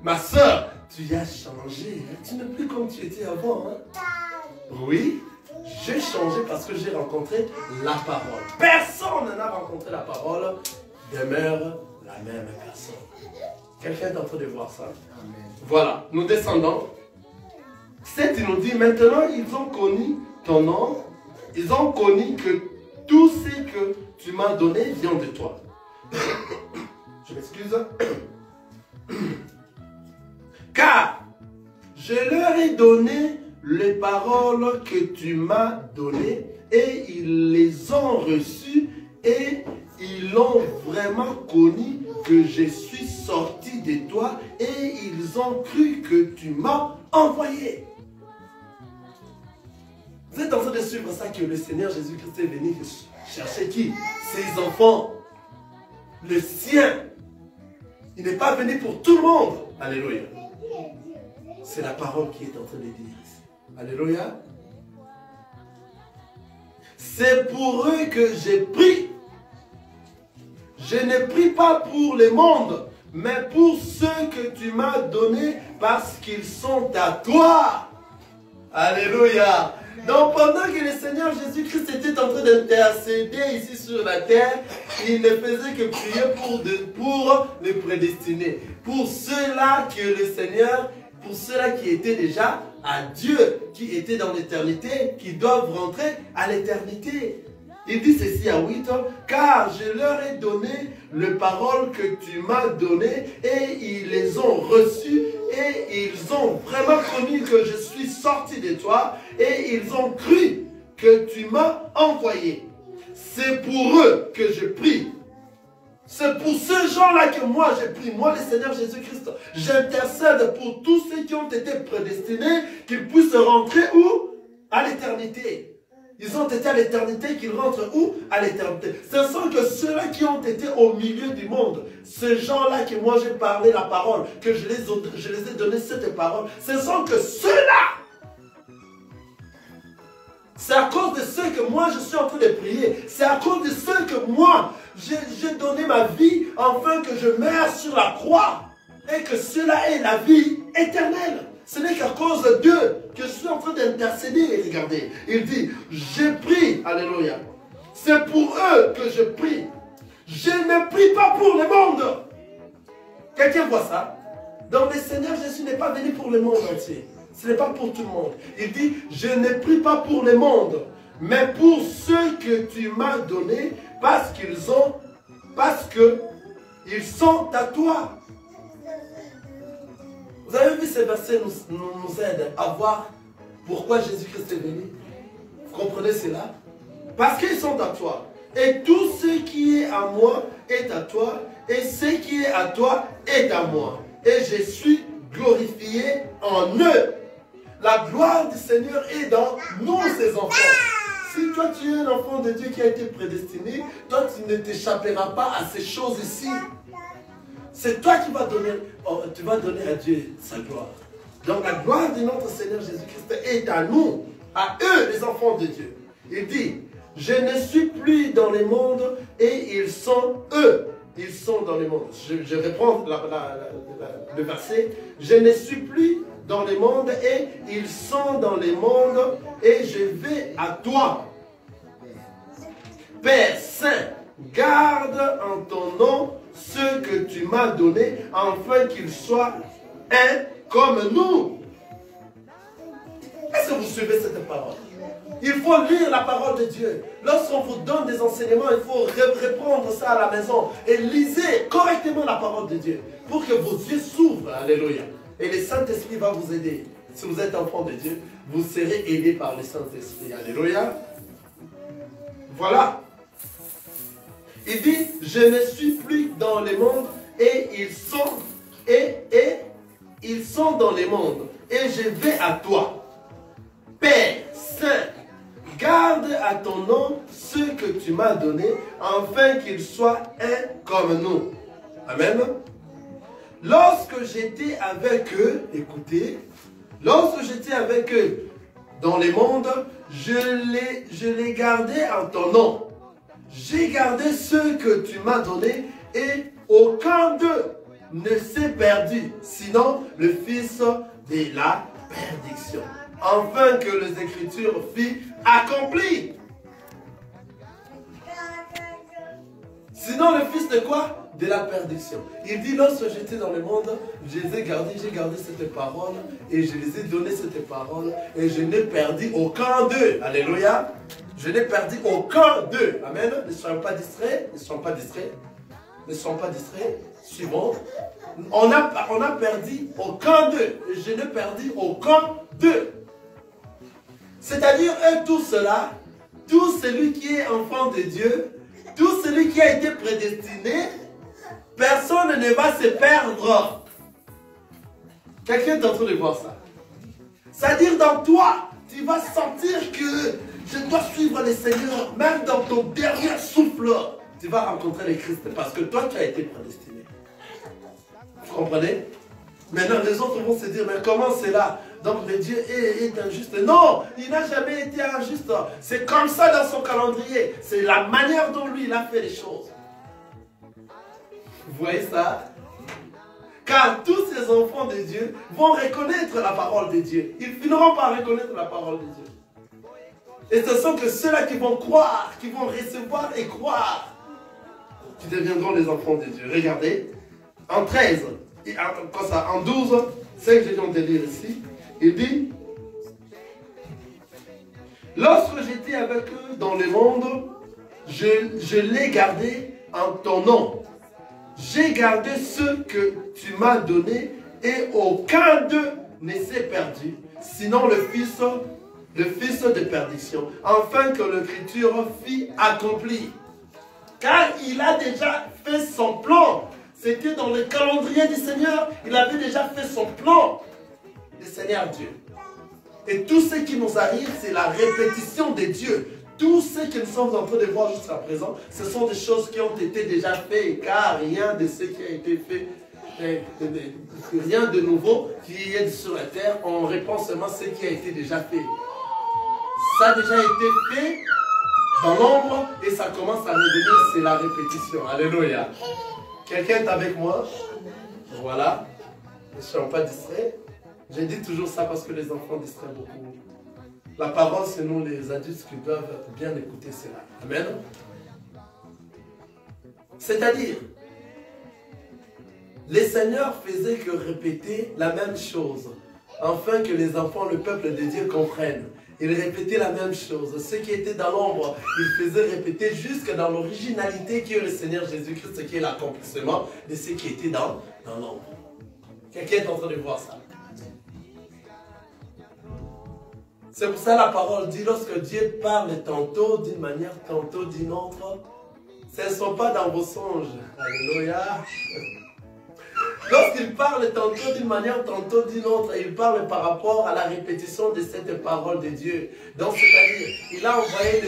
S2: ma soeur, tu as changé. Hein? Tu n'es plus comme tu étais avant. Hein? Oui, j'ai changé parce que j'ai rencontré la parole. Personne n'a rencontré la parole, demeure la même personne. Quelqu'un est en train de voir ça? Amen. Voilà, nous descendons. 7, il nous dit, maintenant ils ont connu ton nom, ils ont connu que tout ce que tu m'as donné vient de toi. Je m'excuse. Car je leur ai donné les paroles que tu m'as données et ils les ont reçues et ils ont vraiment connu que je suis sorti de toi et ils ont cru que tu m'as envoyé. Vous êtes en train de suivre ça que le Seigneur Jésus-Christ est venu chercher qui? Ses enfants. Le sien. Il n'est pas venu pour tout le monde. Alléluia. C'est la parole qui est en train de dire ici. Alléluia. C'est pour eux que j'ai pris. Je ne prie pas pour le monde, mais pour ceux que tu m'as donnés parce qu'ils sont à toi. Alléluia. Donc pendant que le Seigneur Jésus-Christ était en train d'intercéder ici sur la terre, il ne faisait que prier pour les prédestinés. Pour ceux-là que le Seigneur, pour ceux-là qui étaient déjà à Dieu, qui étaient dans l'éternité, qui doivent rentrer à l'éternité. Il dit ceci à 8, car je leur ai donné les paroles que tu m'as données et ils les ont reçues et ils ont vraiment connu que je suis sorti de toi et ils ont cru que tu m'as envoyé. C'est pour eux que je prie. C'est pour ces gens-là que moi je prie. Moi, le Seigneur Jésus-Christ, j'intercède pour tous ceux qui ont été prédestinés qu'ils puissent rentrer où? À l'éternité. Ils ont été à l'éternité, qu'ils rentrent où? À l'éternité. Ce sont que ceux-là qui ont été au milieu du monde. Ces gens-là que moi j'ai parlé la parole, que je les ai donné cette parole. Ce sont que ceux-là. C'est à cause de ceux que moi je suis en train de prier. C'est à cause de ceux que moi j'ai donné ma vie afin que je meure sur la croix. Et que cela est la vie éternelle. Ce n'est qu'à cause d'eux que je suis en train d'intercéder. Regardez, il dit, j'ai pris, alléluia. C'est pour eux que je prie. je ne prie pas pour le monde. Quelqu'un voit ça? Donc le Seigneur Jésus n'est pas venu pour le monde entier. Ce n'est pas pour tout le monde. Il dit, je ne prie pas pour le monde, mais pour ceux que tu m'as donnés, parce qu'ils sont à toi. Vous avez vu, ces versets nous aident à voir pourquoi Jésus-Christ est venu. Vous comprenez cela? Parce qu'ils sont à toi. Et tout ce qui est à moi est à toi. Et ce qui est à toi est à moi. Et je suis glorifié en eux. La gloire du Seigneur est dans nous, ses enfants. Si toi tu es un enfant de Dieu qui a été prédestiné, toi tu ne t'échapperas pas à ces choses ici. C'est toi qui vas donner à Dieu sa gloire. Donc la gloire de notre Seigneur Jésus-Christ est à nous, à eux, les enfants de Dieu. Il dit, je ne suis plus dans le monde et ils sont eux. Ils sont dans le monde. Je reprends le verset. Je ne suis plus dans le monde et ils sont dans le monde et je vais à toi. Père Saint, garde en ton nom ceux que tu m'as donnés afin qu'ils soient un comme nous. Est-ce que vous suivez cette parole? Il faut lire la parole de Dieu. Lorsqu'on vous donne des enseignements, il faut reprendre ça à la maison et lisez correctement la parole de Dieu pour que vos yeux s'ouvrent. Alléluia. Et le Saint-Esprit va vous aider. Si vous êtes enfant de Dieu, vous serez aidé par le Saint-Esprit. Alléluia. Voilà. Il dit, je ne suis plus dans le monde et ils sont dans le monde et je vais à toi. Père Saint, garde à ton nom ceux que tu m'as donnés, afin qu'ils soient un comme nous. Amen. Lorsque j'étais avec eux, écoutez, lorsque j'étais avec eux dans le monde, je les gardais en ton nom. J'ai gardé ceux que tu m'as donnés et aucun d'eux ne s'est perdu, sinon le fils de la perdition. Afin que les Écritures fient accompli. Sinon le fils de quoi? De la perdition. Il dit, lorsque j'étais dans le monde, je les ai gardés, j'ai gardé cette parole et je les ai donné cette parole et je n'ai perdu aucun d'eux. Alléluia. Je n'ai perdu aucun d'eux. Amen. Ne soyons pas distraits. Ne soyons pas distraits. Ne soyons pas distraits. Suivant. On a perdu aucun d'eux. Je n'ai perdu aucun d'eux. C'est-à-dire, eux, tout cela, tout celui qui est enfant de Dieu, tout celui qui a été prédestiné, personne ne va se perdre. Quelqu'un est en train de voir ça. C'est-à-dire, dans toi, tu vas sentir que je dois suivre le Seigneur, même dans ton dernier souffle. Tu vas rencontrer le Christ parce que toi, tu as été prédestiné. Vous comprenez? Maintenant, les autres vont se dire, mais comment c'est là? Donc, le Dieu est injuste. Non, il n'a jamais été injuste. C'est comme ça dans son calendrier. C'est la manière dont lui, il a fait les choses. Vous voyez ça? Car tous ces enfants de Dieu vont reconnaître la parole de Dieu. Ils finiront par reconnaître la parole de Dieu. Et ce sont que ceux-là qui vont croire, qui vont recevoir et croire, qui deviendront les enfants de Dieu. Regardez, en 13, en 12, c'est que je viens de lire ici, il dit, lorsque j'étais avec eux dans le monde, je l'ai gardé en ton nom. J'ai gardé ceux que tu m'as donnés et aucun d'eux ne s'est perdu, sinon le fils de perdition, afin que l'écriture fût accomplie. Car il a déjà fait son plan. C'était dans le calendrier du Seigneur. Il avait déjà fait son plan. Le Seigneur Dieu. Et tout ce qui nous arrive, c'est la répétition de Dieu. Tout ce que nous sommes en train de voir jusqu'à présent, ce sont des choses qui ont été déjà faites, car rien de ce qui a été fait, rien de nouveau qui est sur la terre, on répond seulement ce qui a été déjà fait. Ça a déjà été fait dans l'ombre et ça commence à revenir, c'est la répétition. Alléluia. Quelqu'un est avec moi? Voilà. Ne soyons pas distraits. Je dis toujours ça parce que les enfants distraient beaucoup. La parole, c'est nous les adultes qui doivent bien écouter cela. Amen. C'est-à-dire, les seigneurs faisaient que répéter la même chose, afin que les enfants, le peuple de Dieu comprennent. Ils répétaient la même chose. Ceux qui étaient dans l'ombre, ils faisaient répéter jusque dans l'originalité qui est le Seigneur Jésus-Christ, qui est l'accomplissement de ceux qui étaient dans l'ombre. Quelqu'un est en train de voir ça. C'est pour ça la parole dit, lorsque Dieu parle tantôt d'une manière, tantôt d'une autre, ce ne sont pas dans vos songes. Alléluia. Lorsqu'il parle tantôt d'une manière, tantôt d'une autre, il parle par rapport à la répétition de cette parole de Dieu. Donc, c'est-à-dire, il a envoyé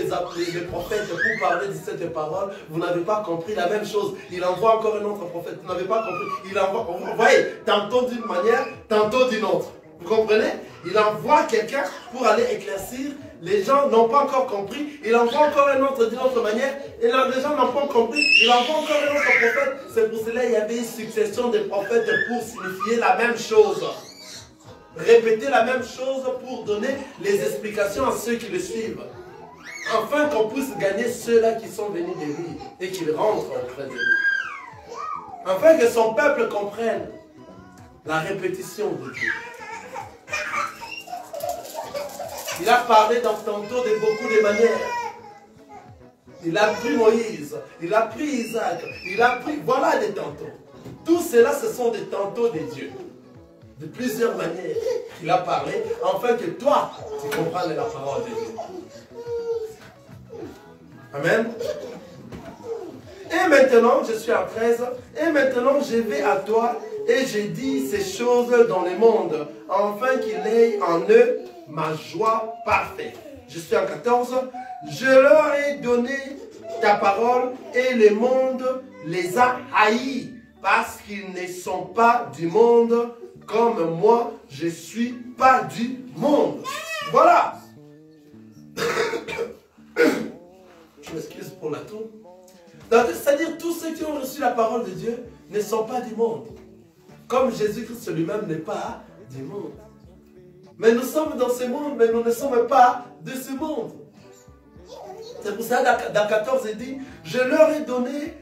S2: les prophètes pour parler de cette parole. Vous n'avez pas compris la même chose. Il envoie encore un autre prophète. Vous n'avez pas compris. Il envoie, vous voyez, tantôt d'une manière, tantôt d'une autre. Vous comprenez? Il envoie quelqu'un pour aller éclaircir. Les gens n'ont pas encore compris. Il envoie encore un autre d'une autre manière. Et là, les gens n'ont pas compris. Il envoie encore un autre prophète. C'est pour cela qu'il y avait une succession de prophètes pour signifier la même chose. Répéter la même chose pour donner les explications à ceux qui le suivent. Afin qu'on puisse gagner ceux-là qui sont venus de lui et qu'ils rentrent auprès de lui. Afin que son peuple comprenne la répétition de Dieu. Il a parlé tantôt de beaucoup de manières. Il a pris Moïse, il a pris Isaac, il a pris, voilà des tantôt. Tout cela, ce sont des tantôt de Dieu. De plusieurs manières. Il a parlé, afin que toi, tu comprennes la parole de Dieu. Amen. Et maintenant, je suis à 13, et maintenant je vais à toi, et j'ai dit ces choses dans le monde, afin qu'il ait en eux ma joie parfaite. Je suis en 14. Je leur ai donné ta parole et le monde les a haïs parce qu'ils ne sont pas du monde comme moi je suis pas du monde. Voilà. Je m'excuse pour la toux. C'est-à-dire tous ceux qui ont reçu la parole de Dieu ne sont pas du monde. Comme Jésus-Christ lui-même n'est pas du monde. Mais nous sommes dans ce monde, mais nous ne sommes pas de ce monde. C'est pour ça, dans 14, il dit, je leur ai donné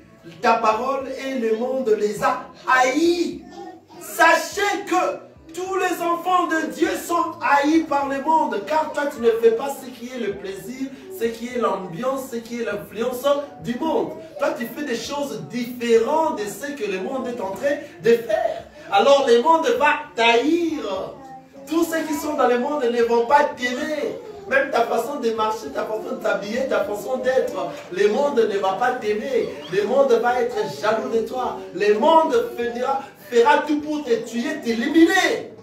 S2: ta parole et le monde les a haïs. Sachez que tous les enfants de Dieu sont haïs par le monde, car toi, tu ne fais pas ce qui est le plaisir, ce qui est l'ambiance, ce qui est l'influence du monde. Toi, tu fais des choses différentes de ce que le monde est en train de faire. Alors, le monde va t'haïr. Tous ceux qui sont dans le monde ne vont pas t'aimer. Même ta façon de marcher, ta façon de t'habiller, ta façon d'être. Le monde ne va pas t'aimer. Le monde va être jaloux de toi. Le monde fera tout pour te tuer, t'éliminer.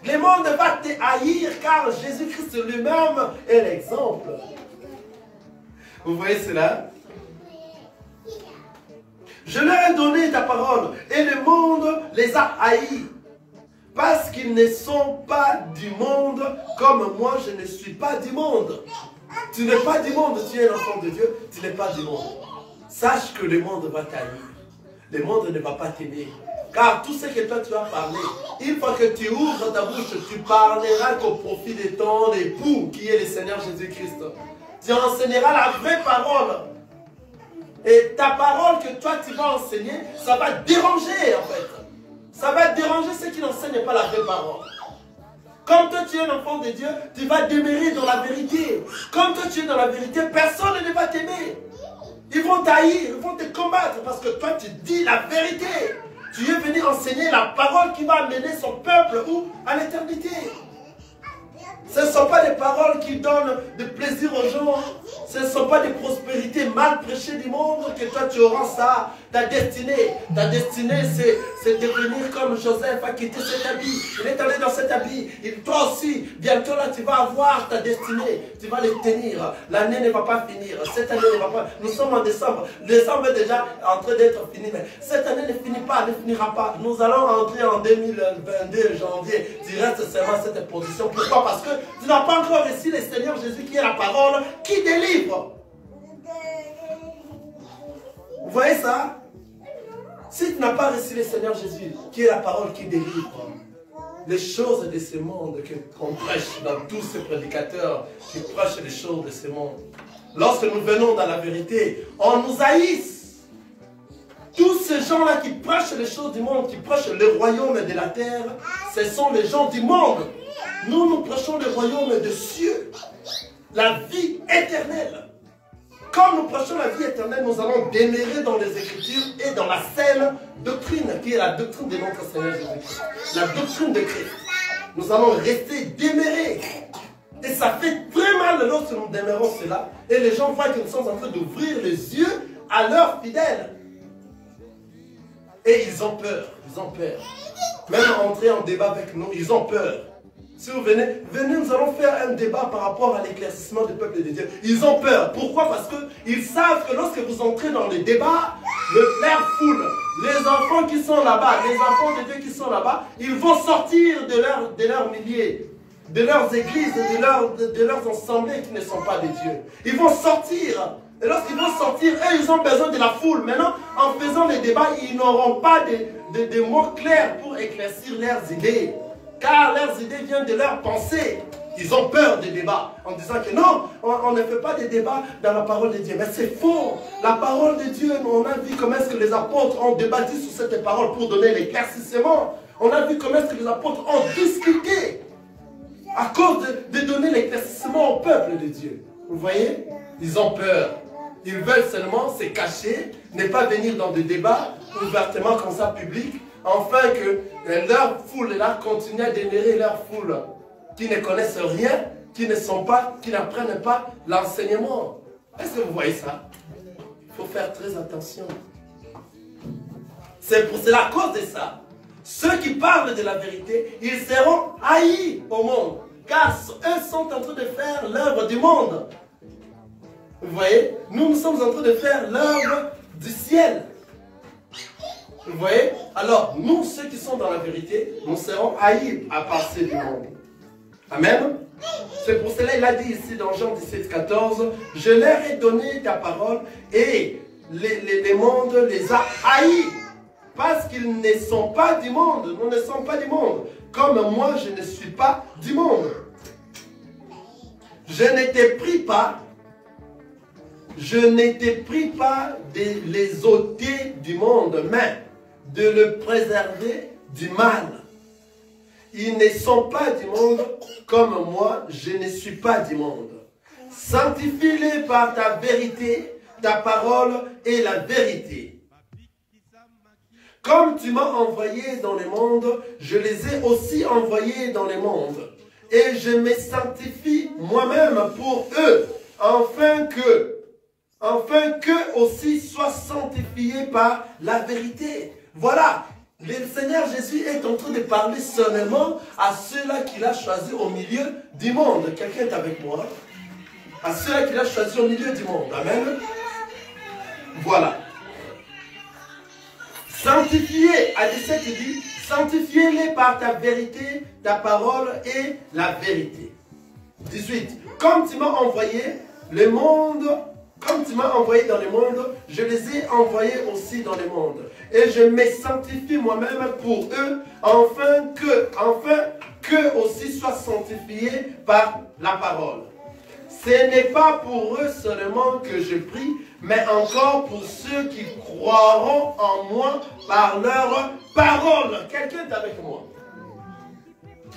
S2: Le monde va te haïr car Jésus-Christ lui-même est l'exemple. Vous voyez cela? Je leur ai donné ta parole et le monde les a haïs. Parce qu'ils ne sont pas du monde comme moi je ne suis pas du monde. Tu n'es pas du monde, tu es l'enfant de Dieu, tu n'es pas du monde. Sache que le monde va t'haïr. Le monde ne va pas t'aimer. Car tout ce que toi tu as parlé, une fois que tu ouvres ta bouche, tu parleras qu'au profit de ton époux qui est le Seigneur Jésus-Christ. Tu enseigneras la vraie parole. Et ta parole que toi tu vas enseigner, ça va déranger en fait. Ça va déranger ceux qui n'enseignent pas la vraie parole. Comme toi tu es un enfant de Dieu, tu vas demeurer dans la vérité. Comme toi tu es dans la vérité, personne ne va t'aimer. Ils vont t'haïr, ils vont te combattre parce que toi tu dis la vérité. Tu es venu enseigner la parole qui va amener son peuple où? À l'éternité. Ce ne sont pas des paroles qui donnent de plaisir aux gens. Ce ne sont pas des prospérités mal prêchées du monde que toi tu auras ça. Ta destinée, c'est devenir comme Joseph a quitté cet habit. Il est allé dans cet habit. Et toi aussi, bientôt là, tu vas avoir ta destinée. Tu vas les tenir. L'année ne va pas finir. Cette année ne va pas. Nous sommes en décembre. Décembre est déjà en train d'être fini. Mais cette année ne finit pas, ne finira pas. Nous allons entrer en 2022, janvier. Tu restes seulement à cette position. Pourquoi? Parce que tu n'as pas encore reçu le Seigneur Jésus qui est la parole qui délivre. Vous voyez ça? Si tu n'as pas reçu le Seigneur Jésus, qui est la parole qui délivre, les choses de ce monde qu'on prêche dans tous ces prédicateurs qui prêchent les choses de ce monde, lorsque nous venons dans la vérité, on nous haïsse. Tous ces gens-là qui prêchent les choses du monde, qui prêchent le royaume de la terre, ce sont les gens du monde. Nous, nous prêchons le royaume des cieux, la vie éternelle. Comme nous prêchons la vie éternelle, nous allons demeurer dans les Écritures et dans la saine doctrine, qui est la doctrine de notre Seigneur Jésus-Christ. La doctrine de Christ. Nous allons rester demeurer. Et ça fait très mal lorsque nous demeurons cela. Et les gens voient que nous sommes en train d'ouvrir les yeux à leurs fidèles. Et ils ont peur. Ils ont peur. Même entrer en débat avec nous, ils ont peur. Si vous venez, nous allons faire un débat par rapport à l'éclaircissement du peuple de Dieu. Ils ont peur. Pourquoi? Parce qu'ils savent que lorsque vous entrez dans les débats, leur foule, les enfants qui sont là-bas, les enfants de Dieu qui sont là-bas, ils vont sortir de leurs milliers, de leurs églises, de leurs assemblées qui ne sont pas de Dieu. Ils vont sortir. Et lorsqu'ils vont sortir, eux, ils ont besoin de la foule. Maintenant, en faisant les débats, ils n'auront pas de mots clairs pour éclaircir leurs idées. Car leurs idées viennent de leurs pensées. Ils ont peur des débats en disant que non, on ne fait pas de débats dans la parole de Dieu. Mais c'est faux. La parole de Dieu, on a vu comment est-ce que les apôtres ont débattu sur cette parole pour donner l'éclaircissement. On a vu comment est-ce que les apôtres ont discuté à cause de donner l'éclaircissement au peuple de Dieu. Vous voyez? Ils ont peur. Ils veulent seulement se cacher, ne pas venir dans des débats ouvertement comme ça, public, afin que leur foule-là continue à demeurer leur foule, qui ne connaissent rien, qui n'apprennent pas l'enseignement. Est-ce que vous voyez ça? Il faut faire très attention. C'est à cause de ça, ceux qui parlent de la vérité, ils seront haïs au monde, car eux sont en train de faire l'œuvre du monde. Vous voyez? Nous sommes en train de faire l'œuvre du ciel. Vous voyez? Alors, nous, ceux qui sont dans la vérité, nous serons haïs à passer du monde. Amen? C'est pour cela qu'il a dit ici dans Jean 17, 14, « Je leur ai donné ta parole et les mondes les a haïs, parce qu'ils ne sont pas du monde. Nous ne sommes pas du monde. Comme moi, je ne suis pas du monde. Je ne t'ai pris pas de les ôter du monde, mais de le préserver du mal. Ils ne sont pas du monde comme moi, je ne suis pas du monde. Sanctifie-les par ta vérité, ta parole est la vérité. Comme tu m'as envoyé dans le monde, je les ai aussi envoyés dans le monde. Et je me sanctifie moi-même pour eux, afin qu'eux aussi soient sanctifiés par la vérité. Voilà, le Seigneur Jésus est en train de parler seulement à ceux-là qu'il a choisis au milieu du monde. Quelqu'un est avec moi? À ceux-là qu'il a choisis au milieu du monde. Amen. Voilà. Sanctifiez, à 17 il dit, sanctifiez-les par ta vérité, ta parole est la vérité. 18. Comme tu m'as envoyé le monde, comme tu m'as envoyé dans le monde, je les ai envoyés aussi dans le monde. Et je me sanctifie moi-même pour eux, afin qu'eux aussi soient sanctifiés par la parole. Ce n'est pas pour eux seulement que je prie, mais encore pour ceux qui croiront en moi par leur parole. Quelqu'un est avec moi?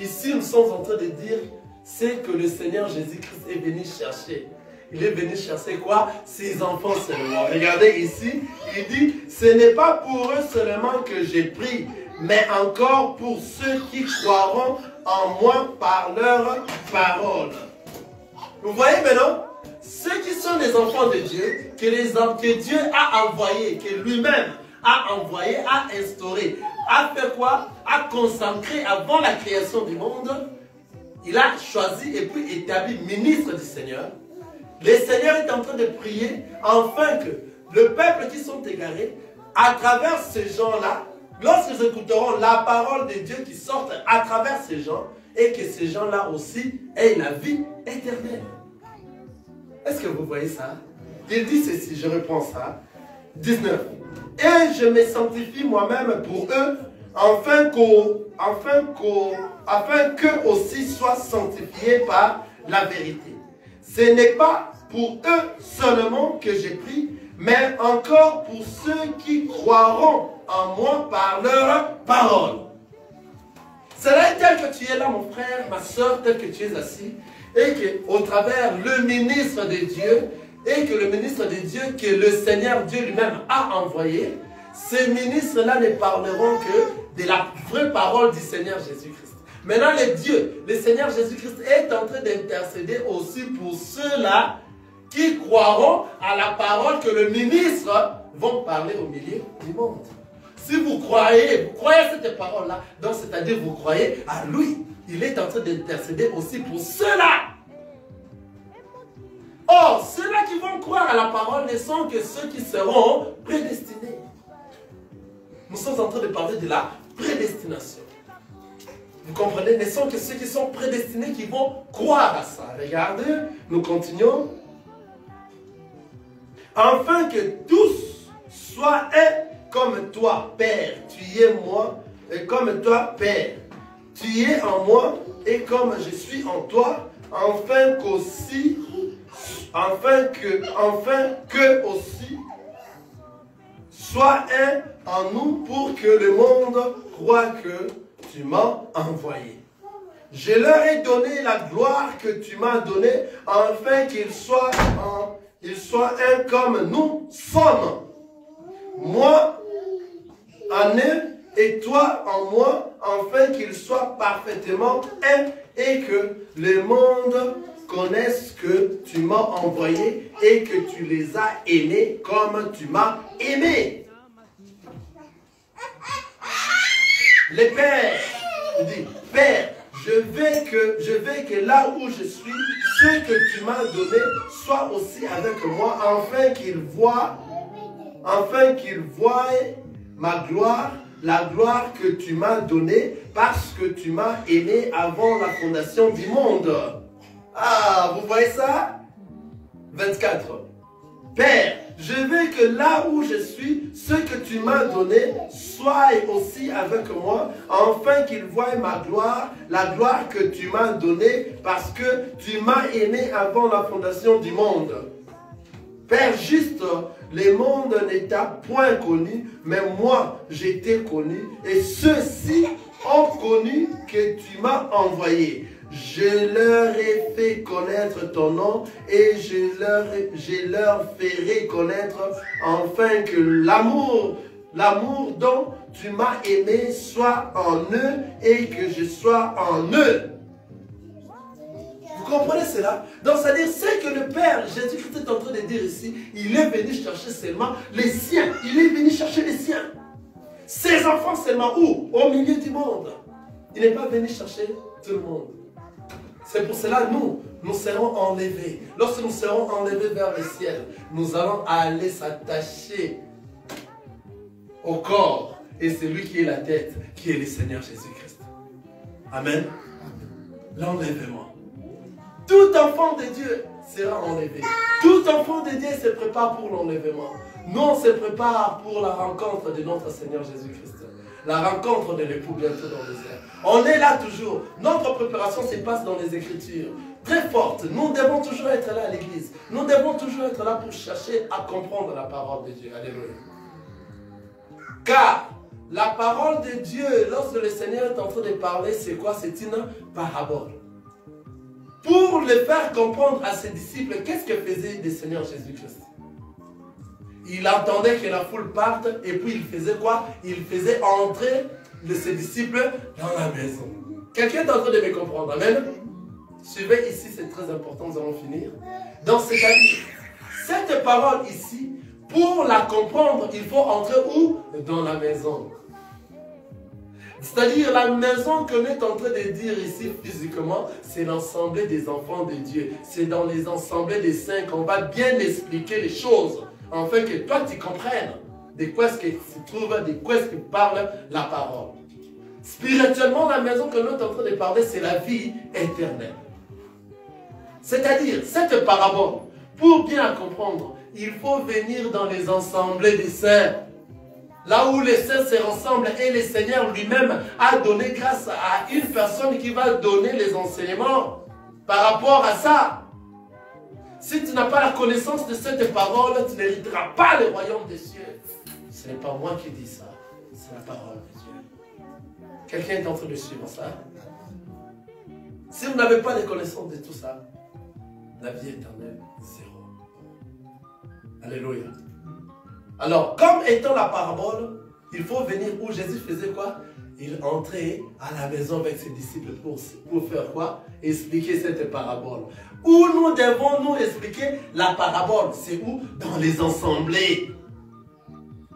S2: Ici, nous sommes en train de dire, c'est que le Seigneur Jésus-Christ est venu chercher. Il est venu chercher quoi? Ses enfants seulement. Regardez ici, il dit, ce n'est pas pour eux seulement que j'ai pris, mais encore pour ceux qui croiront en moi par leur parole. Vous voyez maintenant? Ceux qui sont les enfants de Dieu, que Dieu a envoyés, que lui-même a envoyé, a instauré, a fait quoi? A consacré avant la création du monde. Il a choisi et puis établi ministre du Seigneur. Le Seigneur est en train de prier afin que le peuple qui sont égarés, à travers ces gens-là, lorsqu'ils écouteront la parole de Dieu qui sort à travers ces gens, et que ces gens-là aussi aient la vie éternelle. Est-ce que vous voyez ça? Il dit ceci, je reprends ça. 19. Et je me sanctifie moi-même pour eux, afin qu'eux aussi soient sanctifiés par la vérité. Ce n'est pas pour eux seulement que j'ai pris, mais encore pour ceux qui croiront en moi par leur parole. Cela est tel que tu es là, mon frère, ma soeur, tel que tu es assis, et qu'au travers le ministre de Dieu, et que le ministre de Dieu, que le Seigneur Dieu lui-même a envoyé, ces ministres-là ne parleront que de la vraie parole du Seigneur Jésus-Christ. Maintenant, le Seigneur Jésus-Christ est en train d'intercéder aussi pour ceux-là qui croiront à la parole que le ministre vont parler au milieu du monde. Si vous croyez à cette parole-là, donc c'est-à-dire vous croyez à lui. Il est en train d'intercéder aussi pour ceux-là. Or, ceux-là qui vont croire à la parole ne sont que ceux qui seront prédestinés. Nous sommes en train de parler de la prédestination. Vous comprenez? Ne sont que ceux qui sont prédestinés qui vont croire à ça. Regardez, nous continuons. Afin que tous soient un comme toi, Père, tu es moi, et comme toi, Père, tu es en moi, et comme je suis en toi, afin que aussi sois un en nous pour que le monde croie que tu m'as envoyé. Je leur ai donné la gloire que tu m'as donnée, afin qu'ils soient un comme nous sommes. Moi en eux et toi en moi, afin qu'ils soient parfaitement un et que le monde connaisse que tu m'as envoyé et que tu les as aimés comme tu m'as aimé. Les pères, il dit, Père, je veux que là où je suis, ce que tu m'as donné soit aussi avec moi, afin qu'ils voient ma gloire, la gloire que tu m'as donnée, parce que tu m'as aimé avant la fondation du monde. Ah, vous voyez ça? 24. Père, je veux que là où je suis, ce que tu m'as donné soit aussi avec moi, afin qu'ils voient ma gloire, la gloire que tu m'as donnée, parce que tu m'as aimé avant la fondation du monde. Père juste, le monde n'est point connu, mais moi j'étais connu, et ceux-ci ont connu que tu m'as envoyé. Je leur ai fait connaître ton nom, et je leur ferai connaître enfin que l'amour dont tu m'as aimé soit en eux, et que je sois en eux. Vous comprenez cela? Donc, c'est-à-dire, c'est que le Père, Jésus-Christ est en train de dire ici, il est venu chercher seulement les siens. Il est venu chercher les siens. Ses enfants seulement où? Au milieu du monde. Il n'est pas venu chercher tout le monde. C'est pour cela, nous serons enlevés. Lorsque nous serons enlevés vers le ciel, nous allons aller s'attacher au corps. Et c'est lui qui est la tête, qui est le Seigneur Jésus-Christ. Amen. L'enlèvement. Tout enfant de Dieu sera enlevé. Tout enfant de Dieu se prépare pour l'enlèvement. Nous, on se prépare pour la rencontre de notre Seigneur Jésus-Christ. La rencontre de l'époux bientôt dans les airs. On est là toujours. Notre préparation se passe dans les Écritures. Très forte. Nous devons toujours être là à l'église. Nous devons toujours être là pour chercher à comprendre la parole de Dieu. Alléluia. Car la parole de Dieu, lorsque le Seigneur est en train de parler, c'est quoi? C'est une parabole. Pour le faire comprendre à ses disciples, qu'est-ce que faisait le Seigneur Jésus-Christ? Il attendait que la foule parte et puis il faisait quoi? Il faisait entrer ses disciples dans la maison. Quelqu'un est en train de me comprendre? Amen? Suivez ici, c'est très important, nous allons finir. Donc, c'est-à-dire, cette parole ici, pour la comprendre, il faut entrer où? Dans la maison. C'est-à-dire la maison qu'on est en train de dire ici physiquement, c'est l'ensemble des enfants de Dieu. C'est dans les ensembles des saints qu'on va bien expliquer les choses, afin que toi tu comprennes de quoi est-ce que se trouve, de quoi est-ce que parle la parole. Spirituellement, la maison que nous sommes en train de parler, c'est la vie éternelle. C'est-à-dire, cette parabole, pour bien la comprendre, il faut venir dans les ensembles des saints. Là où les saints se rassemblent et le Seigneur lui-même a donné grâce à une personne qui va donner les enseignements par rapport à ça. Si tu n'as pas la connaissance de cette parole, tu n'hériteras pas le royaume des cieux. Ce n'est pas moi qui dis ça, c'est la parole de Dieu. Quelqu'un est en train de suivre ça? Si vous n'avez pas de connaissance de tout ça, la vie éternelle, zéro. Alléluia. Alors, comme étant la parabole, il faut venir où Jésus faisait quoi? Il entrait à la maison avec ses disciples pour faire quoi? Expliquer cette parabole. Où nous devons nous expliquer la parabole? C'est où? Dans les assemblées.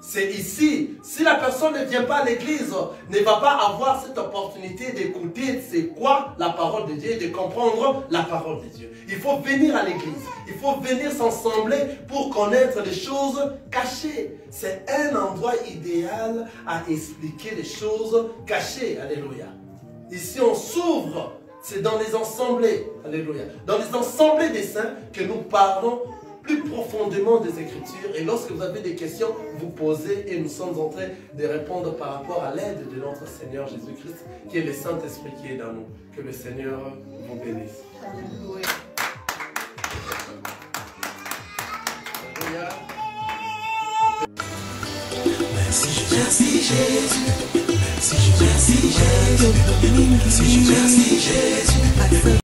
S2: C'est ici. Si la personne ne vient pas à l'église, ne va pas avoir cette opportunité d'écouter c'est quoi la parole de Dieu et de comprendre la parole de Dieu. Il faut venir à l'église. Il faut venir s'assembler pour connaître les choses cachées. C'est un endroit idéal à expliquer les choses cachées. Alléluia. Ici, on s'ouvre. C'est dans les assemblées. Alléluia. Dans les assemblées des saints que nous parlons plus profondément des Écritures. Et lorsque vous avez des questions, vous posez et nous sommes en train de répondre par rapport à l'aide de notre Seigneur Jésus-Christ, qui est le Saint-Esprit qui est dans nous. Que le Seigneur vous bénisse. Alléluia. Merci Jésus. Merci Jésus. Merci Jésus.